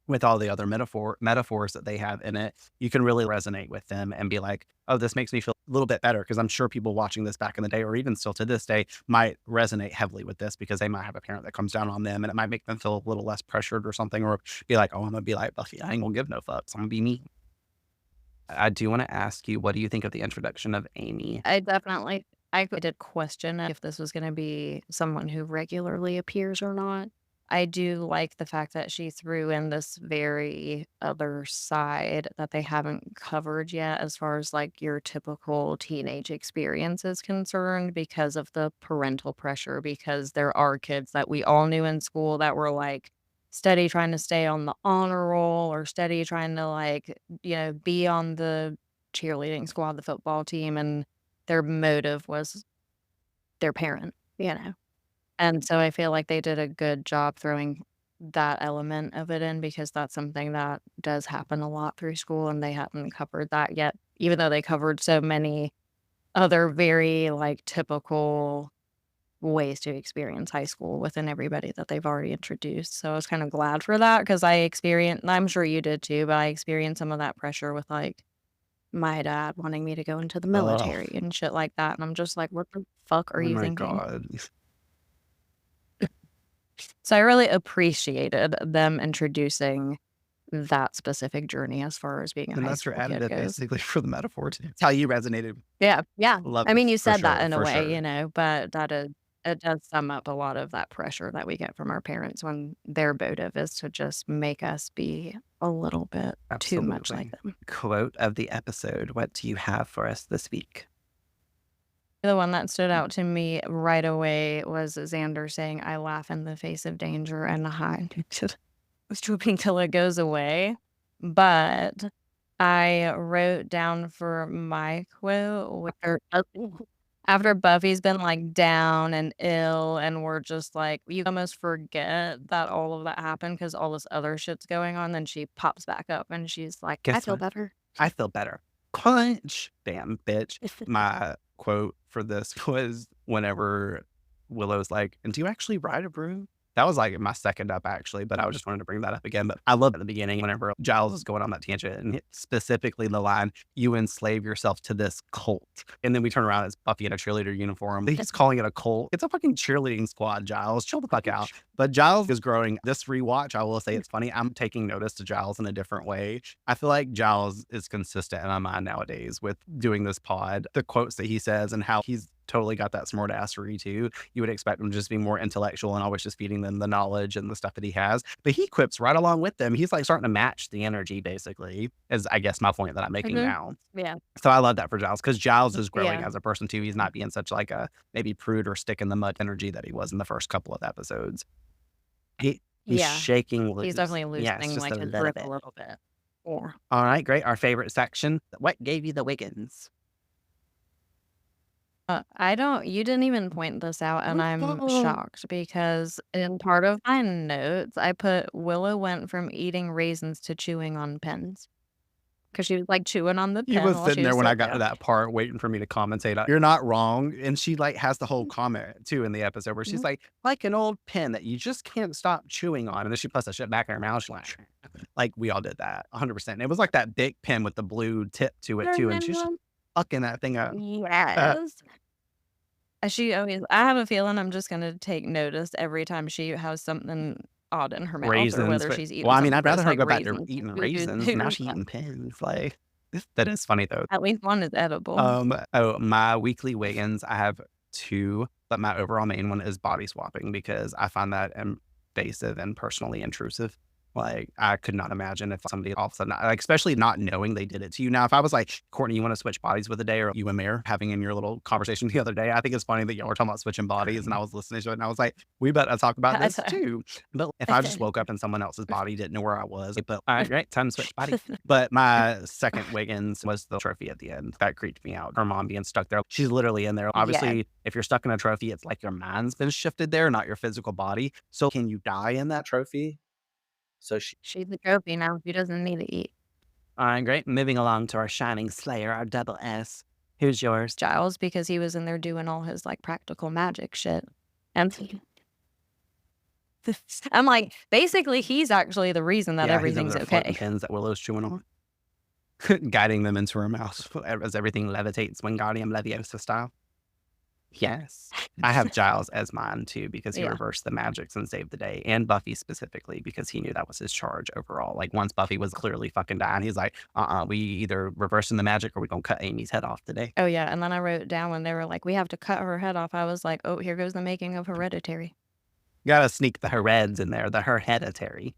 with all the other metaphors that they have in it. You can really resonate with them and be like, oh, this makes me feel a little bit better, because I'm sure people watching this back in the day, or even still to this day, might resonate heavily with this because they might have a parent that comes down on them, and it might make them feel a little less pressured or something, or be like, oh, I'm gonna be like Buffy, I ain't gonna give no fucks, I'm gonna be me. I do want to ask you, what do you think of the introduction of Amy? I did question if this was going to be someone who regularly appears or not. I do like the fact that she threw in this very other side that they haven't covered yet, as far as like your typical teenage experience is concerned, because of the parental pressure, because there are kids that we all knew in school that were like steady trying to stay on the honor roll, or steady trying to like, be on the cheerleading squad, the football team, and their motive was their parent. And so I feel like they did a good job throwing that element of it in, because that's something that does happen a lot through school, and they haven't covered that yet, even though they covered so many other very like typical ways to experience high school within everybody that they've already introduced. So I was kind of glad for that, because I'm sure you did too, but I experienced some of that pressure with like my dad wanting me to go into the military and shit like that. And I'm just like, what the fuck are you thinking? God. So I really appreciated them introducing that specific journey as far as being a And high that's your school kid additive goes. basically for the metaphor too. It's how you resonated. Yeah. Love I mean, it, you for said that sure, in a for way, sure. but it does sum up a lot of that pressure that we get from our parents when their motive is to just make us be a little bit too much like Absolutely. them. Quote of the episode. What do you have for us this week? The one that stood out to me right away was Xander saying, I laugh in the face of danger and hide drooping till it goes away. But I wrote down for my quote, where after Buffy's been like down and ill, and we're just like, you almost forget that all of that happened because all this other shit's going on. Then she pops back up and she's like, I Guess feel what? better. I feel better. Punch. Bam, bitch. My quote for this was whenever Willow's like, and do you actually ride a broom? That was like my second up, actually, but I was just wanted to bring that up again. But I love at the beginning whenever Giles is going on that tangent, and specifically the line, "You enslave yourself to this cult." And then we turn around, it's Buffy in a cheerleader uniform. He's calling it a cult. It's a fucking cheerleading squad, Giles. Chill the fuck out. But Giles is growing. This rewatch, I will say it's funny. I'm taking notice to Giles in a different way. I feel like Giles is consistent in my mind nowadays with doing this pod. The quotes that he says and how he's totally got that smartassery too. You would expect him to just be more intellectual and always just feeding them the knowledge and the stuff that he has. But he quips right along with them. He's like starting to match the energy, basically, is I guess my point that I'm making now. Yeah. So I love that for Giles, because Giles is growing as a person too. He's not being such like a maybe prude or stick in the mud energy that he was in the first couple of episodes. He's shaking loose. He's definitely it's loosening just like a his little grip bit. a little bit. Yeah. All right, great. Our favorite section. What gave you the Wiggins? You didn't even point this out, and I'm shocked because in part of my notes, I put Willow went from eating raisins to chewing on pens. Because she was like chewing on the pen. He was while sitting she there when I got down. to that part waiting for me to commentate. You're not wrong. And she like has the whole comment too in the episode where she's like an old pen that you just can't stop chewing on. And then she puts that shit back in her mouth. She's like we all did that 100%. And it was like that big pen with the blue tip to it too. And she's fucking that thing up. Yes. She always, I have a feeling I'm just going to take notice every time she has something odd in her mouth Raisins, or whether but- she's eating well, I mean, something I'd rather that's her like go back to raisins. eating Who- raisins. who- Now she's eating pens. Like that is funny though. At least one is edible. My weekly Wiggins, I have two, but my overall main one is body swapping because I find that invasive and personally intrusive. Like, I could not imagine if somebody all of a sudden, like, especially not knowing they did it to you. Now, if I was like, Courtney, you want to switch bodies with a day, or you and Mare having in your little conversation the other day, I think it's funny that y'all were talking about switching bodies, and I was listening to it, and I was like, we better talk about this too. But if I just woke up in someone else's body, didn't know where I was, but all right, great, time to switch bodies. But my second Wiggins was the trophy at the end. That creeped me out. Her mom being stuck there. She's literally in there. Obviously, if you're stuck in a trophy, it's like your mind's been shifted there, not your physical body. So can you die in that trophy? So She's the trophy now. She doesn't need to eat. All right, great. Moving along to our Shining Slayer, our double S. Who's yours? Giles, because he was in there doing all his like practical magic shit. And I'm like, basically, he's actually the reason that everything's he's over there okay. floating pins that Willow's chewing on. Guiding them into her mouth as everything levitates Wingardium Leviosa style. Yes. I have Giles as mine too because he reversed the magics and saved the day, and Buffy specifically because he knew that was his charge overall. Like once Buffy was clearly fucking dying, he's like, we either reversing the magic or we're gonna cut Amy's head off today. Oh yeah, and then I wrote down when they were like, we have to cut her head off. I was like, oh, here goes the making of Hereditary. Gotta sneak the hereds in there, the hereditary.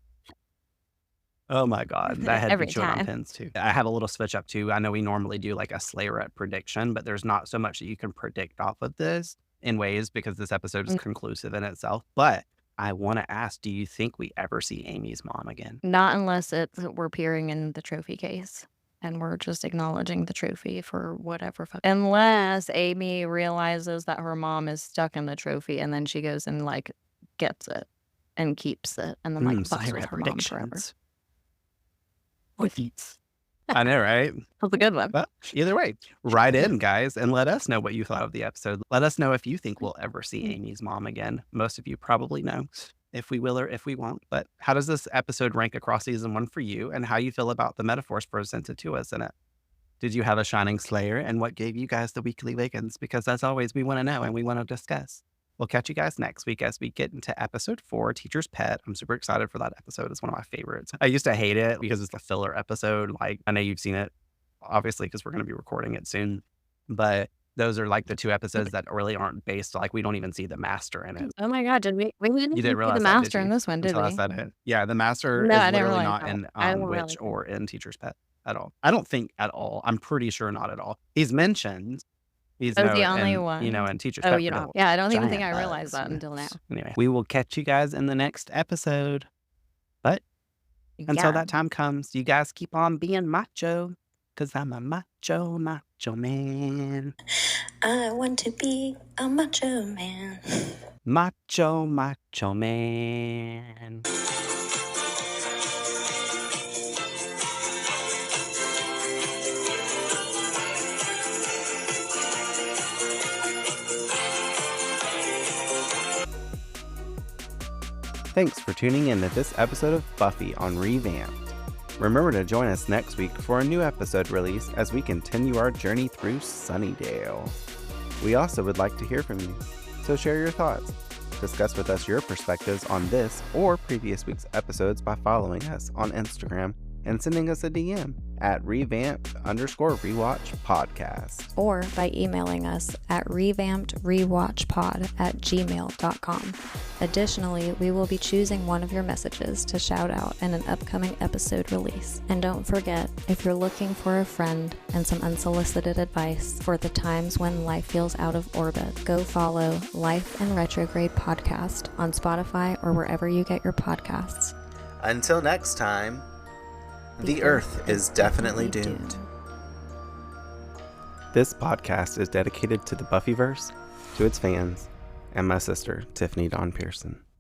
Oh my God, that had Every me chewing on time. pins too. I have a little switch up too. I know we normally do like a Slayerette prediction, but there's not so much that you can predict off of this in ways because this episode is conclusive in itself. But I want to ask, do you think we ever see Amy's mom again? Not unless we're peering in the trophy case and we're just acknowledging the trophy for whatever. Unless Amy realizes that her mom is stuck in the trophy and then she goes and like gets it and keeps it and then like fucks with her mom forever. I know, right? That's a good one. But either way, write in, guys, and let us know what you thought of the episode. Let us know if you think we'll ever see Amy's mom again. Most of you probably know if we will or if we won't. But how does this episode rank across season 1 for you, and how you feel about the metaphors presented to us in it? Did you have a Shining Slayer, and what gave you guys the weekly Wiggins? Because as always, we want to know and we want to discuss. We'll catch you guys next week as we get into episode 4, Teacher's Pet. I'm super excited for that episode. It's one of my favorites. I used to hate it because it's a filler episode. Like, I know you've seen it, obviously, because we're going to be recording it soon. But those are like the 2 episodes that really aren't based. Like, we don't even see the Master in it. Oh my God, did we didn't You see didn't realize the that, master in this one, did Until I we? said it. Yeah, the Master No, I is didn't literally realize not that. in I didn't Witch realize or in Teacher's Pet at all. I don't think at all. I'm pretty sure not at all. He's mentioned. He's the only one. You know, in Teacher's Oh, Pet. you for know. the Yeah, I don't even think I giant realized that bugs. until now. Anyway, we will catch you guys in the next episode. But until that time comes, you guys keep on being macho, because I'm a macho man. I want to be a macho man. Macho man. Thanks for tuning in to this episode of Buffy on Revamped. Remember to join us next week for a new episode release as we continue our journey through Sunnydale. We also would like to hear from you, so share your thoughts. Discuss with us your perspectives on this or previous week's episodes by following us on Instagram and sending us a DM at revamped_rewatch podcast. Or by emailing us at revampedrewatchpod@gmail.com. Additionally, we will be choosing one of your messages to shout out in an upcoming episode release. And don't forget, if you're looking for a friend and some unsolicited advice for the times when life feels out of orbit, go follow Life in Retrograde Podcast on Spotify or wherever you get your podcasts. Until next time, the Earth is definitely doomed. This podcast is dedicated to the Buffyverse, to its fans, and my sister, Tiffany Dawn Pearson.